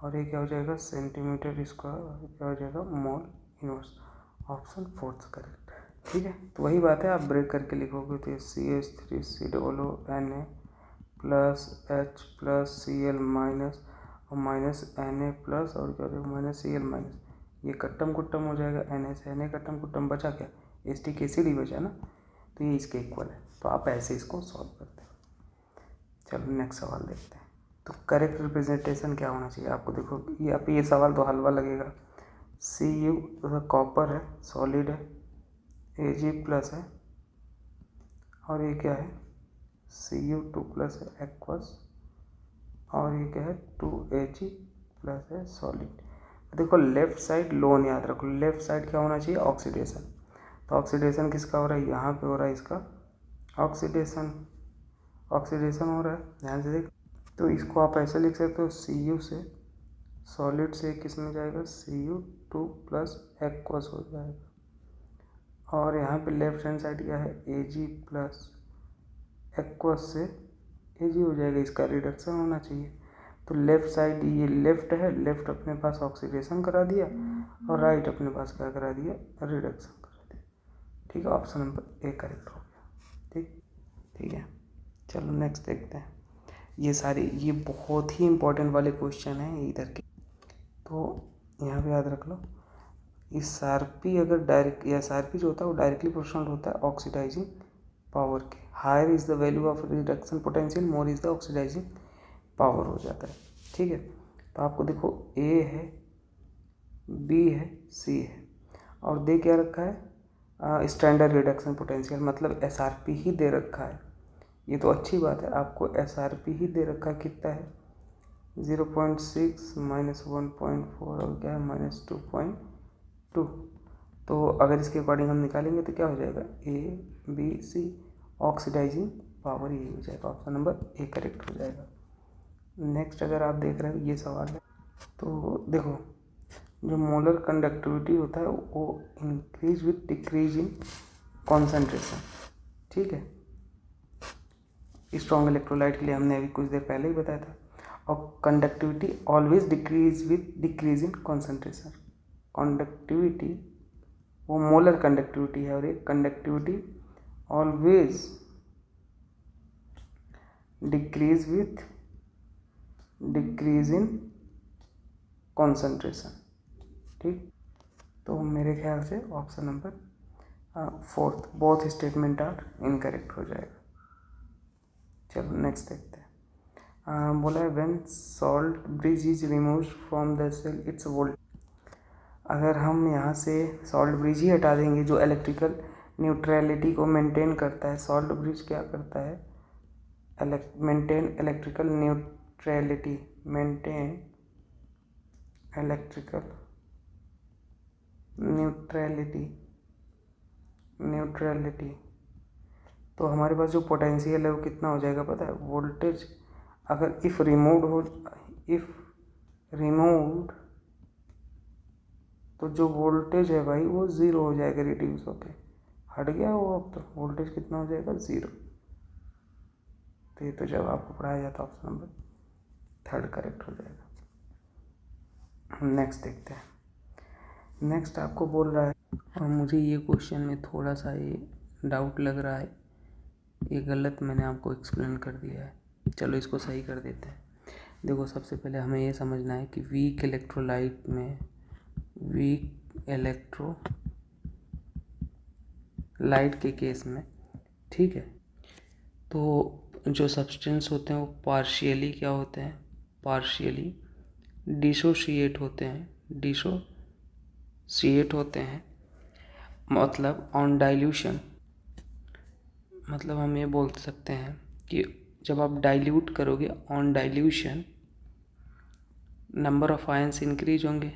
Speaker 1: और ये क्या हो जाएगा सेंटीमीटर स्क्वायर, क्या हो जाएगा mole inverse. Option 4th correct. ठीक है, तो वही बात है, आप ब्रेक करके लिखोगे तो CH3COONA plus H plus Cl minus और माइनस Na प्लस और क्या हो जाएगा माइनस Cl माइनस, ये कट्टम कुट्टम हो जाएगा Na से Na कट्टम कुट्टम बचा क्या, एसिटिक एसिड ही बचा ना, तो ये इसके इक्वल है। तो आप ऐसे इसको सॉल्व करते हो। चलो नेक्स्ट सवाल देखते हैं। तो करेक्ट रिप्रेजेंटेशन क्या होना चाहिए आपको, देखो ये आप ये सवाल तो हलवा लगेगा। Cu कॉपर है, सॉलिड है, Ag प्लस है, और ये क्या है Cu2 प्लस है एक्वस, और ये क्या है 2Ag प्लस है सॉलिड। देखो लेफ्ट साइड लोन याद रखो, लेफ्ट साइड क्या होना चाहिए ऑक्सीडेशन। तो ऑक्सीडेशन किसका हो रहा है, यहाँ पे हो रहा है इसका ऑक्सीडेशन हो रहा है, ध्यान से देख। तो इसको आप ऐसे लिख सकते हो Cu से सॉलिड से किस में जाएगा Cu2 प्लस एक्वस हो जाएगा, और यहाँ पे लेफ्ट हैंड साइड क्या है Ag प्लस एक्वस से Ag हो जाएगा, इसका रिडक्शन होना चाहिए। तो लेफ्ट साइड ये लेफ्ट है, लेफ्ट अपने पास ऑक्सीडेशन करा दिया और राइट अपने पास क्या करा दिया रिडक्शन करा दिया। ठीक है, ऑप्शन नंबर ए करेक्ट हो गया। ठीक है, चलो नेक्स्ट देखते हैं। ये बहुत ही इंपॉर्टेंट वाले क्वेश्चन हैं इधर के, तो यहाँ पे याद रख लो। SRP अगर डायरेक्ट, SRP जो होता है वो डायरेक्टली प्रोपोर्शनल होता है ऑक्सीडाइजिंग पावर के, higher is the value of reduction potential more is the oxidising power हो जाता है। ठीक है, तो आपको देखो A है, B है, C है, और दे क्या रखा है स्टैंडर्ड रिडक्शन पोटेंशियल, मतलब SRP ही दे रखा है। ये तो अच्छी बात है, आपको SRP ही दे रखा है, कितना है 0.6 माइनस 1.4 और क्या है माइनस 2.2। तो अगर इसके अकॉर्डिंग हम निकालेंगे तो क्या हो जाएगा ABC ऑक्सीडाइजिंग पावर, ये हो जाएगा ऑप्शन नंबर ए करेक्ट हो जाएगा। नेक्स्ट अगर आप देख रहे हो ये सवाल है, तो देखो जो मोलर कंडक्टिविटी होता है वो increase with decrease in concentration. ठीक है, स्ट्रॉन्ग इलेक्ट्रोलाइट के लिए हमने अभी कुछ देर पहले ही बताया था, और conductivity always decrease with decrease in concentration. Conductivity वो मोलर कंडक्टिविटी है, और एक conductivity always decrease with decrease in concentration. ठीक, तो मेरे ख्याल से option number 4th both statement are incorrect हो जाएगा। चलो नेक्स्ट देखते हैं। बोला है when salt bridge is removed from the cell it's volt. अगर हम यहाँ से सॉल्ट ब्रिज ही हटा देंगे जो इलेक्ट्रिकल न्यूट्रलिटी को मेंटेन करता है, सॉल्ट ब्रिज क्या करता है maintain electrical neutrality, maintain electrical neutrality. तो हमारे पास जो पोटेंशियल है वो कितना हो जाएगा पता है, वोल्टेज अगर इफ़ रिमूव्ड तो जो वोल्टेज है भाई वो ज़ीरो हो जाएगा, रिड्यूस होके हट गया वो, अब तो वोल्टेज कितना हो जाएगा, ज़ीरो। तो ये तो जब आपको पढ़ाया जाता है ऑप्शन नंबर थर्ड करेक्ट हो जाएगा। नेक्स्ट देखते हैं। नेक्स्ट आपको बोल रहा है, और मुझे ये क्वेश्चन में थोड़ा सा ये डाउट लग रहा है, ये गलत मैंने आपको एक्सप्लेन कर दिया है, चलो इसको सही कर देते हैं। देखो सबसे पहले हमें ये समझना है कि वीक इलेक्ट्रोलाइट में, वीक इलेक्ट्रोलाइट के केस में, ठीक है, तो जो सब्सटेंस होते हैं वो पार्शियली क्या होते हैं, पार्शियली डिसोशिएट होते हैं, मतलब ऑन डाइल्यूशन, मतलब हम ये बोल सकते हैं कि जब आप डाइल्यूट करोगे on dilution number of ions increase होंगे,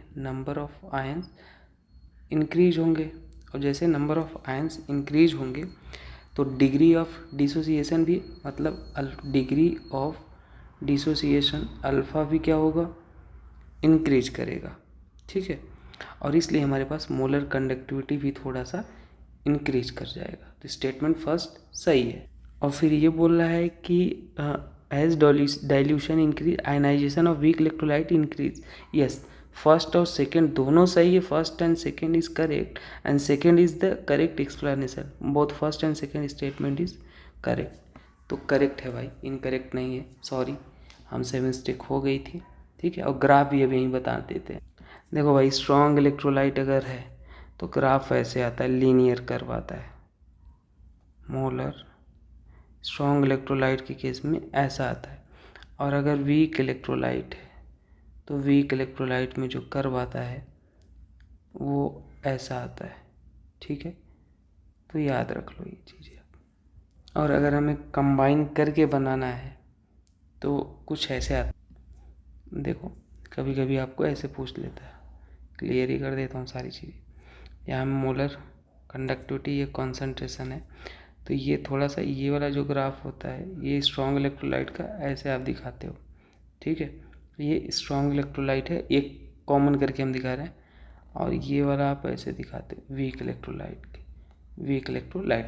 Speaker 1: और जैसे नंबर ऑफ आयंस इंक्रीज होंगे तो डिग्री ऑफ डिसोसिएशन भी, मतलब डिग्री ऑफ डिसोसिएशन अल्फ़ा भी क्या होगा, इंक्रीज करेगा, ठीक है, और इसलिए हमारे पास मोलर कंडक्टिविटी भी थोड़ा सा इंक्रीज कर जाएगा। तो स्टेटमेंट फर्स्ट सही है। और फिर ये बोल रहा है कि as dilution increase ionisation of weak electrolyte increase, yes, first और सेकेंड दोनों सही है, first and second is correct and second is the correct explanation, both first and second statement is correct. तो करेक्ट है भाई, इनकरेक्ट नहीं है, sorry हमसे मिस्टेक हो गई थी, ठीक है। और ग्राफ भी अब यहीं बता देते हैं। देखो भाई स्ट्रॉन्ग इलेक्ट्रोलाइट अगर है तो ग्राफ ऐसे आता है, लीनियर कर्व आता है, मोलर स्ट्रॉन्ग इलेक्ट्रोलाइट के केस में ऐसा आता है, और अगर वीक इलेक्ट्रोलाइट है तो वीक इलेक्ट्रोलाइट में जो कर्व आता है वो ऐसा आता है, ठीक है, तो याद रख लो ये चीज़ें। और अगर हमें कंबाइन करके बनाना है तो कुछ ऐसे आता, देखो कभी कभी आपको ऐसे पूछ लेता है, क्लियर ही कर देता हूँ सारी चीज़ें। यहाँ मोलर कंडक्टिविटी, ये कॉन्सेंट्रेशन है, तो ये थोड़ा सा ये वाला जो ग्राफ होता है ये स्ट्रॉन्ग इलेक्ट्रोलाइट का ऐसे आप दिखाते हो, ठीक है, ये स्ट्रॉन्ग इलेक्ट्रोलाइट है, एक कॉमन करके हम दिखा रहे हैं, और ये वाला आप ऐसे दिखाते हो वीक इलेक्ट्रोलाइट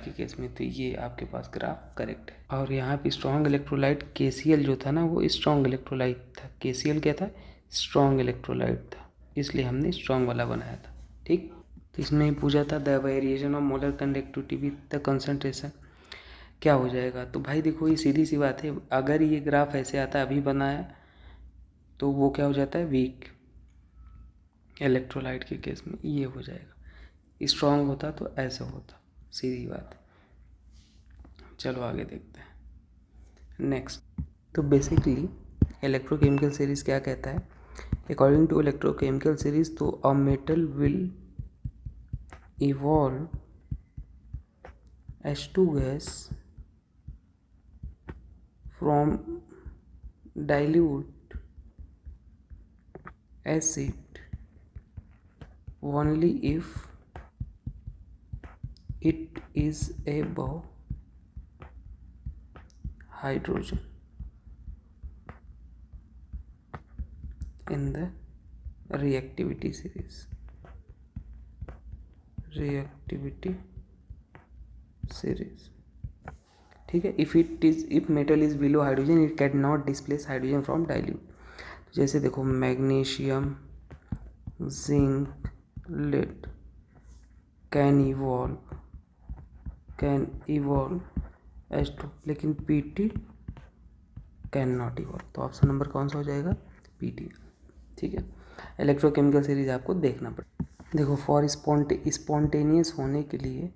Speaker 1: के केस में, तो ये आपके पास ग्राफ करेक्ट है। और यहाँ पे स्ट्रॉन्ग इलेक्ट्रोलाइट KCl जो था ना वो स्ट्रॉन्ग इलेक्ट्रोलाइट था, KCl क्या था, स्ट्रॉन्ग इलेक्ट्रोलाइट था, इसलिए हमने स्ट्रॉन्ग वाला बनाया था, ठीक। तो इसमें ही पूछा था the variation of molar conductivity with the concentration क्या हो जाएगा। तो भाई देखो ये सीधी सी बात है, अगर ये ग्राफ ऐसे आता है अभी बनाया तो वो क्या हो जाता है, वीक इलेक्ट्रोलाइट के केस में ये हो जाएगा, स्ट्रॉन्ग होता तो ऐसा होता, सीधी बात है। चलो आगे देखते हैं नेक्स्ट। तो बेसिकली इलेक्ट्रोकेमिकल सीरीज़ क्या कहता है, अकॉर्डिंग टू इलेक्ट्रोकेमिकल सीरीज तो a metal will evolve H2 gas from dilute acid only if it is above hydrogen in the reactivity series, ठीक है। If metal is below hydrogen it can not displace hydrogen from dilute. जैसे देखो magnesium, zinc, lead can evolve H2, लेकिन Pt can not evolve. तो option number कौन सा हो जाएगा, Pt, ठीक है। इलेक्ट्रोकेमिकल सीरीज आपको देखना पड़ेगा। देखो फॉर स्पॉन्टेनियस होने के लिए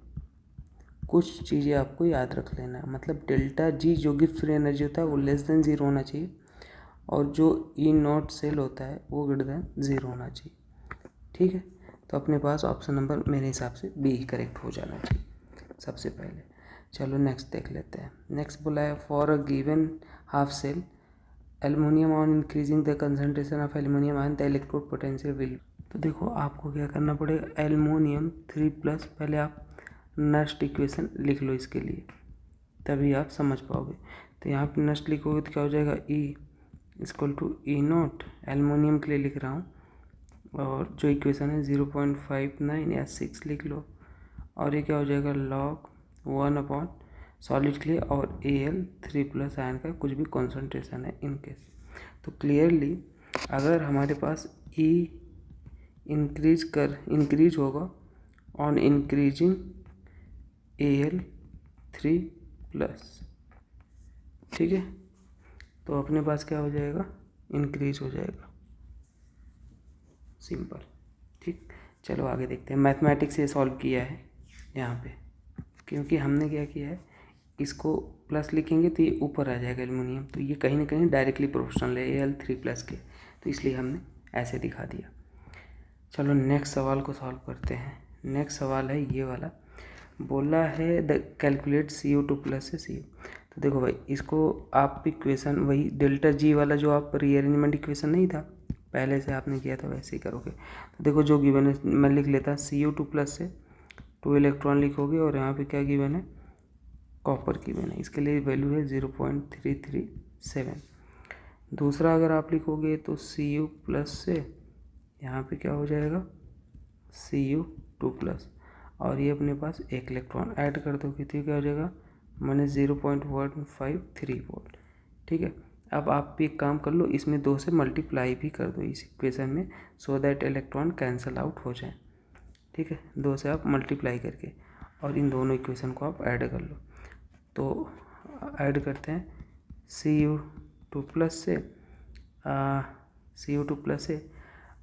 Speaker 1: कुछ चीज़ें आपको याद रख लेना है, मतलब डेल्टा जी जो गिफ्ट फ्री एनर्जी होता है वो लेस देन 0 होना चाहिए, और जो E0 सेल होता है वो ग्रेटर देन 0 होना चाहिए, ठीक है। तो अपने पास ऑप्शन नंबर मेरे हिसाब से बी करेक्ट हो जाना चाहिए सबसे पहले। चलो नेक्स्ट देख लेते हैं। नेक्स्ट बोला है for a given half cell aluminium on increasing the concentration of aluminium ion the electrode potential will. तो देखो आपको क्या करना पड़ेगा, एल्युमिनियम 3+, पहले आप नस्ट इक्वेशन लिख लो इसके लिए, तभी आप समझ पाओगे। तो यहाँ पे नस्ट लिखोगे तो क्या हो जाएगा, E equal to E naught, aluminium के लिए लिख रहा हूँ, और जो इक्वेशन है 0.59 या 6 लिख लो, और ये क्या हो जाएगा log 1 सॉलिड के लिए, और Al3+ आयन का कुछ भी कॉन्सेंट्रेशन है इन केस। तो क्लियरली अगर हमारे पास E इंक्रीज होगा ऑन इंक्रीजिंग Al3+, ठीक है, तो अपने पास क्या हो जाएगा, इंक्रीज हो जाएगा, सिंपल। ठीक, चलो आगे देखते हैं। मैथमेटिक्स से सॉल्व किया है यहाँ पे, क्योंकि हमने क्या किया है, इसको प्लस लिखेंगे तो ये ऊपर आ जाएगा एल्युमिनियम, तो ये कहीं ना कहीं डायरेक्टली प्रोपोर्शनल है Al3+ के, तो इसलिए हमने ऐसे दिखा दिया। चलो नेक्स्ट सवाल को सॉल्व करते हैं। नेक्स्ट सवाल है ये वाला, बोला है द कैलकुलेट CO2+ से CO। तो देखो भाई, इसको आप इक्वेशन वही डेल्टा जी वाला जो आप रीअरेंजमेंट इक्वेशन नहीं था पहले से आपने किया था, वैसे ही करोगे। तो देखो जो गिवन है मैं लिख लेता, CO2+ से 2 इलेक्ट्रॉन लिखोगे, और यहाँ पे क्या गिवन है, कॉपर गिवन है, इसके लिए वैल्यू है 0.337। दूसरा अगर आप लिखोगे तो Cu+ से यहाँ पे क्या हो जाएगा, Cu2+, और ये अपने पास एक इलेक्ट्रॉन ऐड कर दोगे तो क्या हो जाएगा, -0.153 वोल्ट। ठीक है, अब आप भी एक काम कर लो, इसमें 2 से मल्टीप्लाई भी कर दो इस इक्वेशन में, so that electron cancel out हो जाए। ठीक है, 2 से आप मल्टीप्लाई करके, और इन दोनों इक्वेशन को आप ऐड कर लो। तो ऐड करते हैं, Cu2+ से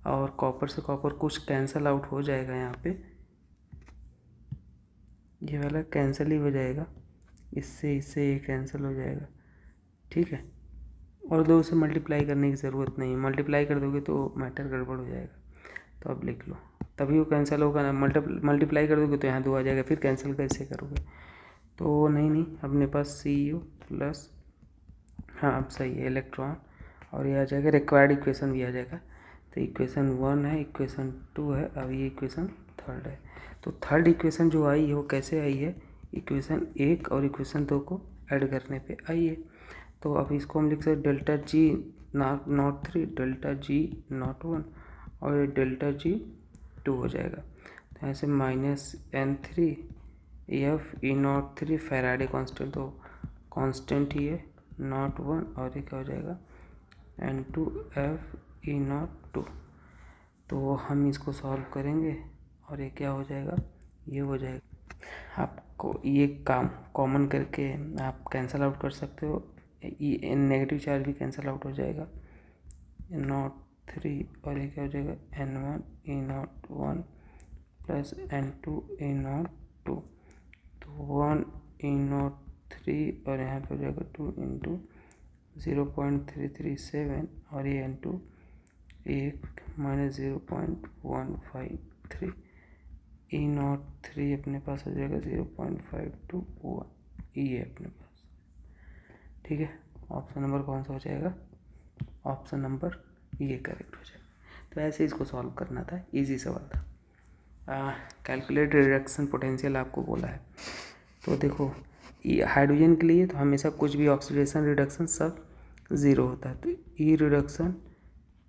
Speaker 1: और कॉपर से कॉपर कुछ कैंसल आउट हो जाएगा, यहाँ पे ये वाला कैंसिल ही हो जाएगा, इससे ये कैंसिल हो जाएगा। ठीक है, और 2 से मल्टीप्लाई करने की ज़रूरत नहीं है, मल्टीप्लाई कर दोगे तो मैटर गड़बड़ हो जाएगा। तो अब लिख लो, तभी वो कैंसिल होगा ना, मल्टीप्लाई कर दोगे तो यहाँ 2 आ जाएगा, फिर कैंसिल कैसे करोगे, तो नहीं अपने पास Cu+, हाँ अब सही है, इलेक्ट्रॉन, और ये आ जाएगा, रिक्वायर्ड इक्वेशन भी आ जाएगा। तो इक्वेशन 1 है, इक्वेशन 2 है, अब ये इक्वेशन 3 है। तो थर्ड इक्वेशन जो आई है वो कैसे आई है, इक्वेशन 1 और इक्वेशन 2 को ऐड करने पे आई है। तो अब इसको हम लिख सकते delta G not 3, delta G not 1, और ये डेल्टा जी 2 हो जाएगा। तो ऐसे -N3 F E03 Faraday constant, तो कांस्टेंट ही है नॉट 1, और ये क्या हो जाएगा N2 F E02। तो हम इसको सॉल्व करेंगे, और ये क्या हो जाएगा, ये हो जाएगा। आपको ये काम कॉमन करके आप कैंसिल आउट कर सकते हो, ये नेगेटिव चार्ज भी कैंसिल आउट हो जाएगा, N03, और ये क्या हो जाएगा N1 E01 plus N2 E02, तो 1 E03, और यहाँ पे हो जाएगा 2 × 0.337, और ये N2 1 -0.153, E03 अपने पास हो जाएगा 0.521, ये अपने पास। ठीक है, ऑप्शन नंबर कौन सा हो जाएगा, ऑप्शन नंबर ये करेक्ट हो जाएगा। तो ऐसे इसको सॉल्व करना था, इजी सवाल था। कैलकुलेट रिडक्शन पोटेंशियल आपको बोला है, तो देखो हाइड्रोजन के लिए तो हमेशा कुछ भी ऑक्सीडेशन रिडक्शन सब 0 होता है, तो ई रिडक्शन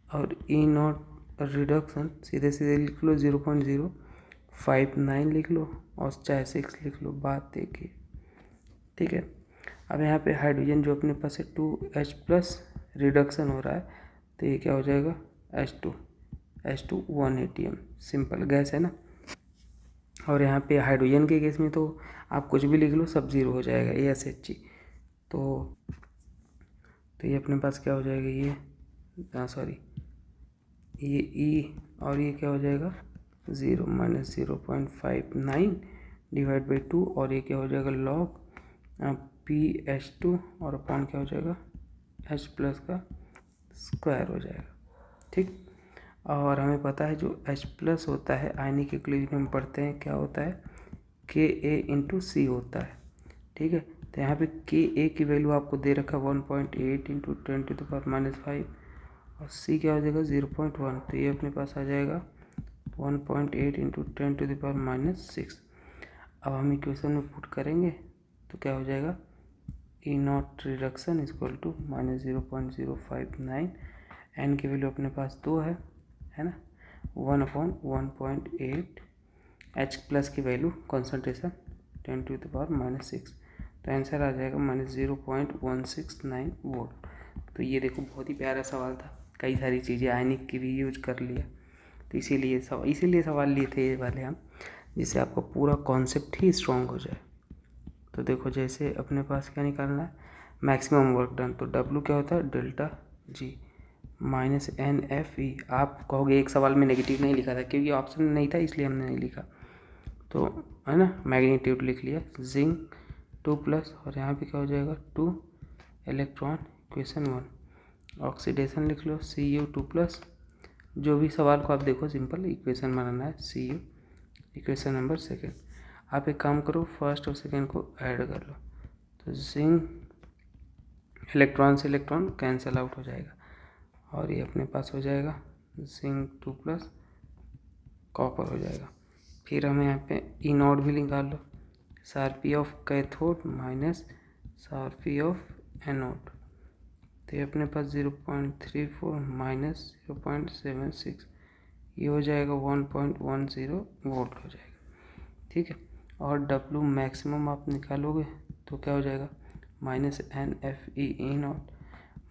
Speaker 1: और E0 रिडक्शन सीधे सीधे लिख लो 0.059 लिख लो, और चाहे 6 लिख लो, बात देखिए। ठीक है, अब यहाँ पे हाइड्रोजन जो अपने पास है 2H+ रिडक्शन हो रहा है, तो ये क्या हो जाएगा H2 1 ATM, सिंपल गैस है ना। और यहाँ पे हाइड्रोजन के केस में तो आप कुछ भी लिख लो सब 0 हो जाएगा, ASHG। तो ये अपने पास क्या हो जाएगा, ये सॉरी ये E, और ये क्या हो जाएगा 0 -0.59 डिवाइड बाई 2, और ये क्या हो जाएगा log PH2, और अपॉन क्या हो जाएगा H+ का स्क्वायर हो जाएगा। ठीक, और हमें पता है जो H+ होता है आयनिक इक्विलिब्रियम में पढ़ते हैं, क्या होता है Ka × C होता है। ठीक है, तो यहाँ पे Ka की वैल्यू आपको दे रखा 1.8 × 10⁻⁵, और C क्या हो जाएगा 0.1, तो ये अपने पास आ जाएगा 1.8 × 10⁻⁶। अब हम इक्वेशन में पुट करेंगे तो क्या हो जाएगा E naught reduction equal to -0.059। N की वैल्यू अपने पास 2 है ना, 1/1.8। एच प्लस की वैल्यू कॉन्सेंट्रेशन 10⁻⁻⁶, तो आंसर आ जाएगा -0.169 वोल्ट। तो ये देखो बहुत ही प्यारा सवाल था, कई सारी चीज़ें आयनिक की भी यूज कर लिया, तो इसीलिए सवाल लिए थे ये वाले हम, जिससे आपका पूरा कॉन्सेप्ट ही स्ट्रॉन्ग हो जाए। तो देखो जैसे अपने पास क्या निकालना है, मैक्सिमम वर्क डन, तो W क्या होता है, डेल्टा G माइनस NFE। आप कहोगे एक सवाल में नेगेटिव नहीं लिखा था, क्योंकि ऑप्शन नहीं था इसलिए हमने नहीं लिखा, तो है ना, मैग्नीट्यूड लिख लिया। जिंक 2+, और यहाँ पे क्या हो जाएगा 2 इलेक्ट्रॉन, इक्वेशन 1। ऑक्सीडेशन लिख लो Cu2+, जो भी सवाल को आप देखो सिंपल इक्वेशन बनाना है, Cu इक्वेशन नंबर 2। आप एक काम करो, फर्स्ट और सेकेंड को ऐड कर लो, तो जिंक इलेक्ट्रॉन से इलेक्ट्रॉन कैंसिल आउट हो जाएगा, और ये अपने पास हो जाएगा जिंक 2+ कॉपर हो जाएगा। फिर हमें यहाँ पे ई नॉट भी निकाल लो, SRP of cathode minus SRP of anode, तो ये अपने पास 0.34 माइनस 0.76, ये हो जाएगा 1.10 वोल्ट हो जाएगा। ठीक है, और W मैक्सिमम आप निकालोगे तो क्या हो जाएगा, -NFE E not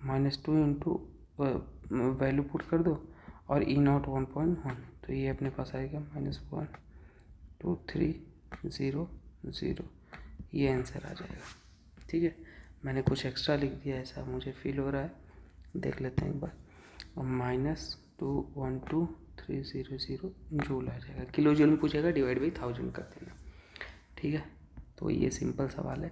Speaker 1: -2 into value put कर दो, और ई नॉट 1.1, तो ये अपने पास आएगा -12300, ये आंसर आ जाएगा। ठीक है, मैंने कुछ एक्स्ट्रा लिख दिया, ऐसा मुझे फील हो रहा है, देख लेते हैं एक बार, और -212300 जूल आ जाएगा। किलो जूल में पूछेगा, डिवाइड बाई 1000 कर देना। ठीक है, तो ये सिंपल सवाल है।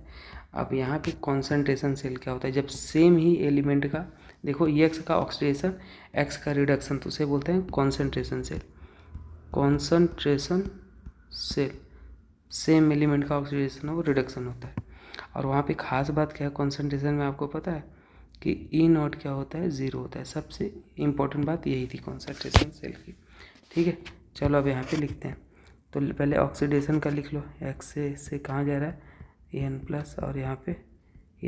Speaker 1: अब यहाँ पे कॉन्सेंट्रेशन सेल क्या होता है, जब सेम ही एलिमेंट का, देखो X का ऑक्सीडेशन, X का रिडक्शन, तो उसे बोलते हैं concentration cell. Concentration cell, same element का ऑक्सीडेशन और रिडक्शन होता है। और वहाँ पे खास बात क्या है कॉन्सेंट्रेशन में, आपको पता है कि ई नॉट क्या होता है, 0 होता है। सबसे इम्पोर्टेंट बात यही थी कॉन्सेंट्रेशन सेल की। ठीक है, चलो अब यहाँ पे लिखते हैं, तो पहले ऑक्सीडेशन का लिख लो, X से कहाँ जा रहा है, N+, और यहाँ पे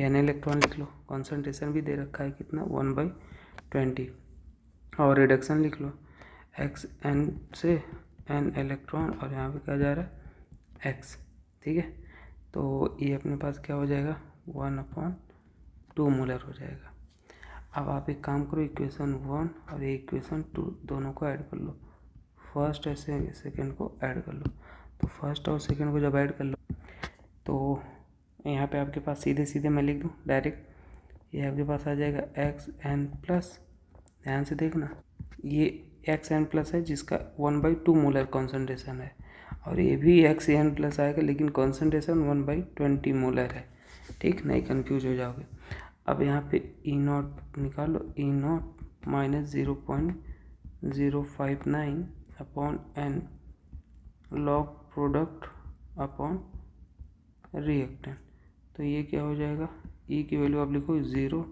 Speaker 1: N इलेक्ट्रॉन लिख लो, कॉन्सेंट्रेशन भी दे रखा है कितना, 1/20, और रिडक्शन लिख लो, XN से N इलेक्ट्रॉन, और यहाँ पे क्या जा रहा है, X। ठीक है, तो ये अपने पास क्या हो जाएगा, 1/2 मोलर हो जाएगा। अब आप एक काम करो, इक्वेशन 1 और इक्वेशन 2 दोनों को ऐड कर लो, फर्स्ट और सेकेंड को ऐड कर लो। तो फर्स्ट और सेकेंड को जब ऐड कर लो, तो यहाँ पे आपके पास सीधे मैं लिख दूँ डायरेक्ट, ये आपके पास आ जाएगा XN+, ध्यान से देखना, ये XN+ है जिसका 1/2 मोलर कॉन्सेंट्रेशन है, और ये भी XN+ आएगा, लेकिन कॉन्सेंट्रेशन 1/20 मोलर है। ठीक, नहीं कंफ्यूज हो जाओगे। अब यहाँ पे ई नॉट निकालो, E naught -0.059 upon N log product upon reactant, तो ये क्या हो जाएगा, ई की वैल्यू आप लिखो 0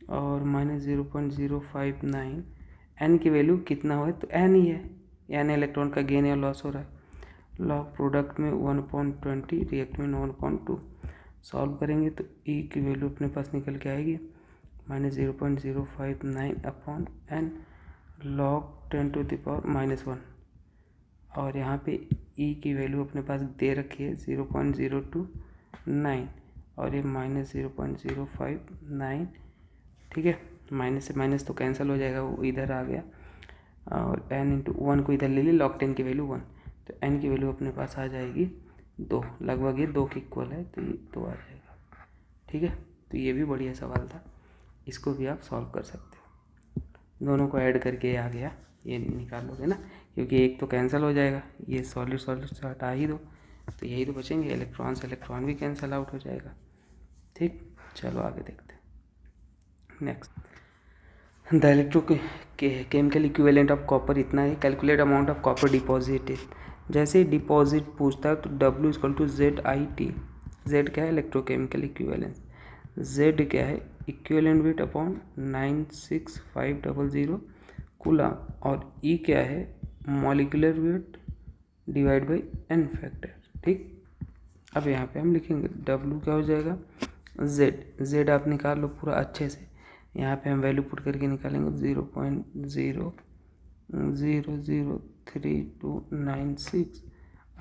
Speaker 1: और -0.059, एन की वैल्यू कितना हो, तो एन ही है, एन इलेक्ट्रॉन का गेन या लॉस हो रहा है, लॉग प्रोडक्ट में 1/20, रिएक्ट में 1/2, सॉल्व करेंगे तो ई की वैल्यू अपने पास निकल के आएगी -0.059 अपॉन एन लॉग 10⁻⁻1, और यहाँ पे ई की वैल्यू अपने पास दे रखी है 0.029, और ये -0.059। ठीक है, माइनस से माइनस तो कैंसिल हो जाएगा, वो इधर आ गया, और n/1 को इधर ले ली, log 10 की वैल्यू 1, तो n की वैल्यू अपने पास आ जाएगी 2, लगभग ये 2 के इक्वल है, तो ये 2 आ जाएगा। ठीक है, तो ये भी बढ़िया सवाल था, इसको भी आप सॉल्व कर सकते हो, दोनों को ऐड करके आ गया, ये निकालोगे ना, क्योंकि एक तो कैंसिल हो जाएगा, ये सॉलिड से हटा ही दो, तो यही तो बचेंगे, इलेक्ट्रॉन से इलेक्ट्रॉन भी कैंसिल आउट हो जाएगा। ठीक, चलो आगे देखते हैं। Next, the electrochemical equivalent of copper इतना है, calculate amount of copper deposited. जैसे डिपॉजिट पूछता है तो W = ZIT, Z क्या है, इलेक्ट्रोकेमिकल इक्विवेलेंस, Z क्या है, इक्विवेलेंट वेट अपॉन 96500 कूलम, और E क्या है, molecular weight divide by N factor. ठीक, अब यहाँ पे हम लिखेंगे W क्या हो जाएगा जेड आप निकाल लो पूरा अच्छे से। यहाँ पे हम वैल्यू पुट करके निकालेंगे 0.0003296,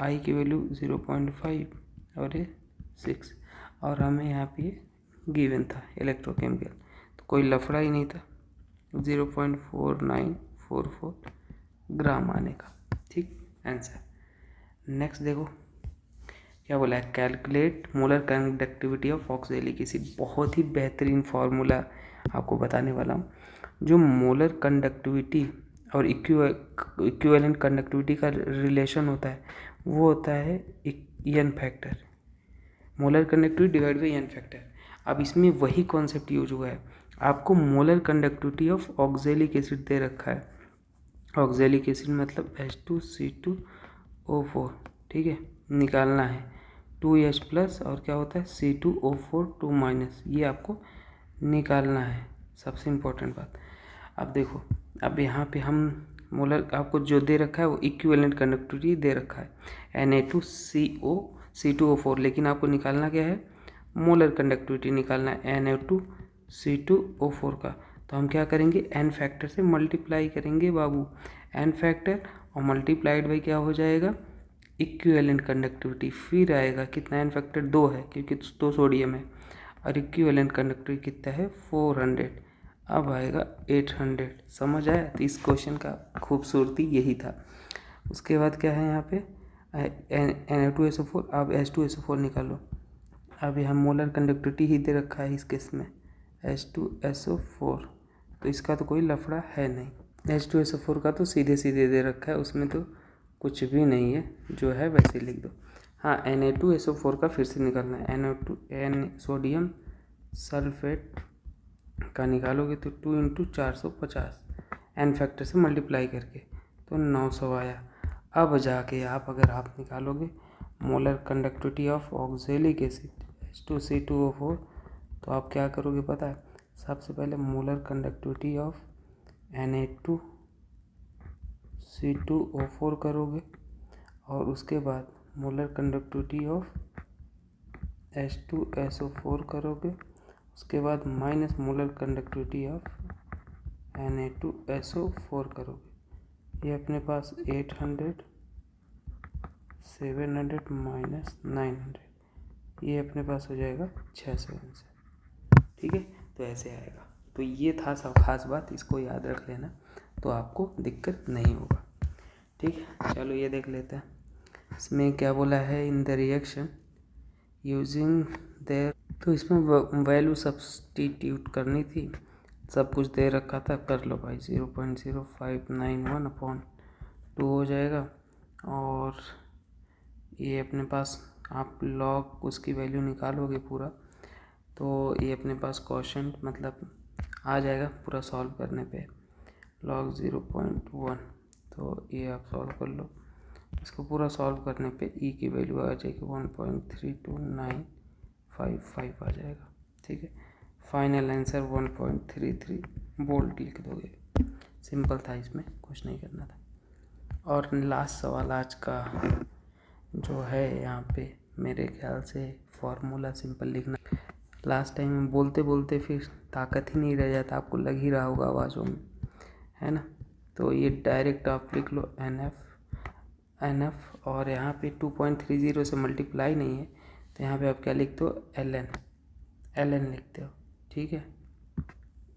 Speaker 1: आई की वैल्यू 0.5 और ये 6, और हमें यहाँ पे गिवन था इलेक्ट्रोकेमिकल, तो कोई लफड़ा ही नहीं था, 0.4944 ग्राम आने का। ठीक आंसर। नेक्स्ट देखो क्या बोला है, calculate molar conductivity of oxalic acid. बहुत ही बेहतरीन फार्मूला आपको बताने वाला हूँ। जो मोलर कंडक्टिविटी और इक्विवेलेंट कंडक्टिविटी का रिलेशन होता है वो होता है N factor, molar conductivity divide by N factor. अब इसमें वही कॉन्सेप्ट यूज हुआ है। आपको molar conductivity of oxalic acid दे रखा है, ऑक्सैलिक एसिड मतलब H2C2O4, ठीक है, निकालना है 2H प्लस और क्या होता है C2O4 2-, ये आपको निकालना है, सबसे इम्पोर्टेंट बात। अब देखो, अब यहाँ पे हम मोलर आपको जो दे रखा है वो इक्विवेलेंट कंडक्टिविटी दे रखा है Na2CO C2O4, लेकिन आपको निकालना क्या है, मोलर कंडक्टिविटी निकालना है Na2C2O4 का। तो हम क्या करेंगे, एन फैक्टर से मल्टीप्लाई करेंगे बाबू, एन फैक्टर और मल्टीप्लाइड बाई क्या हो जाएगा, इक्विवेलेंट कंडक्टिविटी। फिर आएगा कितना, एन फैक्टर 2 है क्योंकि 2 सोडियम है, और इक्विवेलेंट कंडक्टिविटी कितना है 400, अब आएगा 800। समझ आया। तो इस क्वेश्चन का खूबसूरती यही था। उसके बाद क्या है यहाँ पे Na2SO4, अब H2SO4 निकालो। अब यहाँ मोलर कंडक्टिविटी ही दे रखा है इस केस में H2SO4, तो इसका तो कोई लफड़ा है नहीं। H2SO4 का तो सीधे सीधे दे रखा है, उसमें तो कुछ भी नहीं है, जो है वैसे लिख दो। हाँ, Na2SO4 का फिर से निकालना है, N सोडियम सल्फेट का निकालोगे तो 2 × 450 एन फैक्टर से मल्टीप्लाई करके तो 900 आया। अब जाके अगर आप निकालोगे molar conductivity of oxalic acid H2C2O4, तो आप क्या करोगे पता है, सबसे पहले मोलर कंडक्टिविटी ऑफ Na2C2O4 करोगे, और उसके बाद मोलर कंडक्टिविटी ऑफ H2SO4 करोगे, उसके बाद minus molar conductivity of Na2SO4 करोगे। ये अपने पास 800, 700 माइनस 900, ये अपने पास हो जाएगा 600 आंसर। ठीक है, तो ऐसे आएगा। तो ये था सब खास बात, इसको याद रख लेना तो आपको दिक्कत नहीं होगा। ठीक है, चलो ये देख लेते हैं। इसमें क्या बोला है, in the reaction using their, तो इसमें वैल्यू सब्सटीट्यूट करनी थी, सब कुछ दे रखा था, कर लो भाई। 0.0591/2 हो जाएगा, और ये अपने पास आप लॉग उसकी वैल्यू निकालोगे पूरा, तो ये अपने पास क्वोशंट मतलब आ जाएगा पूरा सॉल्व करने पे, log 0.1, तो ये आप सॉल्व कर लो। इसको पूरा सॉल्व करने पे ई की वैल्यू आ जाएगी 1.32955 आ जाएगा। ठीक है, फाइनल आंसर 1.33 वोल्ट लिख दोगे। सिंपल था, इसमें कुछ नहीं करना था। और लास्ट सवाल आज का जो है, यहाँ पे मेरे ख्याल से फॉर्मूला सिंपल लिखना। लास्ट टाइम में बोलते बोलते फिर ताकत ही नहीं रह जाता, आपको लग ही रहा होगा आवाज़ों में, है ना। तो ये डायरेक्ट आप लिख लो NF, और यहाँ पे 2.30 से मल्टीप्लाई नहीं है, तो यहाँ पे आप क्या लिखते हो, ln लिखते हो। ठीक है,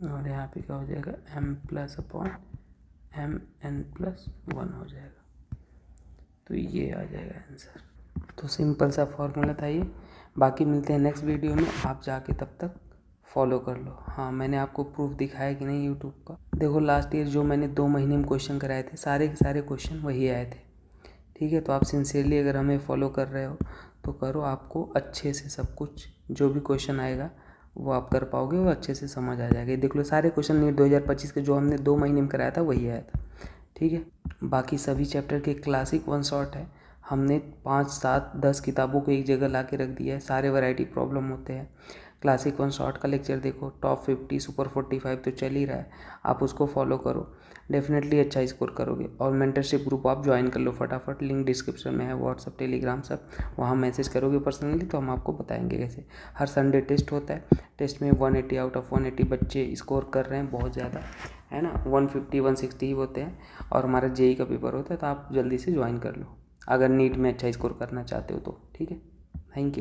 Speaker 1: और यहाँ पे क्या हो जाएगा, m+/mn+1 हो जाएगा, तो ये आ जाएगा आंसर। तो सिंपल सा फॉर्मूला था ये। बाकी मिलते हैं नेक्स्ट वीडियो में, आप जाके तब तक फॉलो कर लो। हाँ, मैंने आपको प्रूफ दिखाया कि नहीं यूट्यूब का। देखो लास्ट ईयर जो मैंने 2 महीने में क्वेश्चन कराए थे, सारे के सारे क्वेश्चन वही आए थे। ठीक है, तो आप सिंसियरली अगर हमें फॉलो कर रहे हो तो करो, आपको अच्छे से सब कुछ जो भी क्वेश्चन आएगा वो आप कर पाओगे, वो अच्छे से समझ आ जाएगा। देख लो सारे क्वेश्चन नीट 2025 के जो हमने 2 महीने में कराया था वही आया था। ठीक है, बाकी सभी चैप्टर के क्लासिक 1 शॉट है, हमने 5, 7, 10 किताबों को एक जगह ला के रख दिया है। सारे वैरायटी प्रॉब्लम होते हैं, क्लासिक 1 शॉर्ट का लेक्चर देखो, टॉप 50 सुपर 45 तो चल ही रहा है, आप उसको फॉलो करो, डेफिनेटली अच्छा स्कोर करोगे। और मेंटरशिप ग्रुप आप ज्वाइन कर लो फटाफट, लिंक डिस्क्रिप्शन में है, व्हाट्सअप टेलीग्राम सब, वहाँ मैसेज करोगे पर्सनली तो हम आपको बताएंगे कैसे। हर संडे टेस्ट होता है, टेस्ट में 180 आउट ऑफ 180 बच्चे स्कोर कर रहे हैं, बहुत ज़्यादा है ना, 150 160 ही होते हैं। और हमारा जेई का पेपर होता है, तो आप जल्दी से ज्वाइन कर लो अगर नीट में अच्छा स्कोर करना चाहते हो तो। ठीक है, थैंक यू।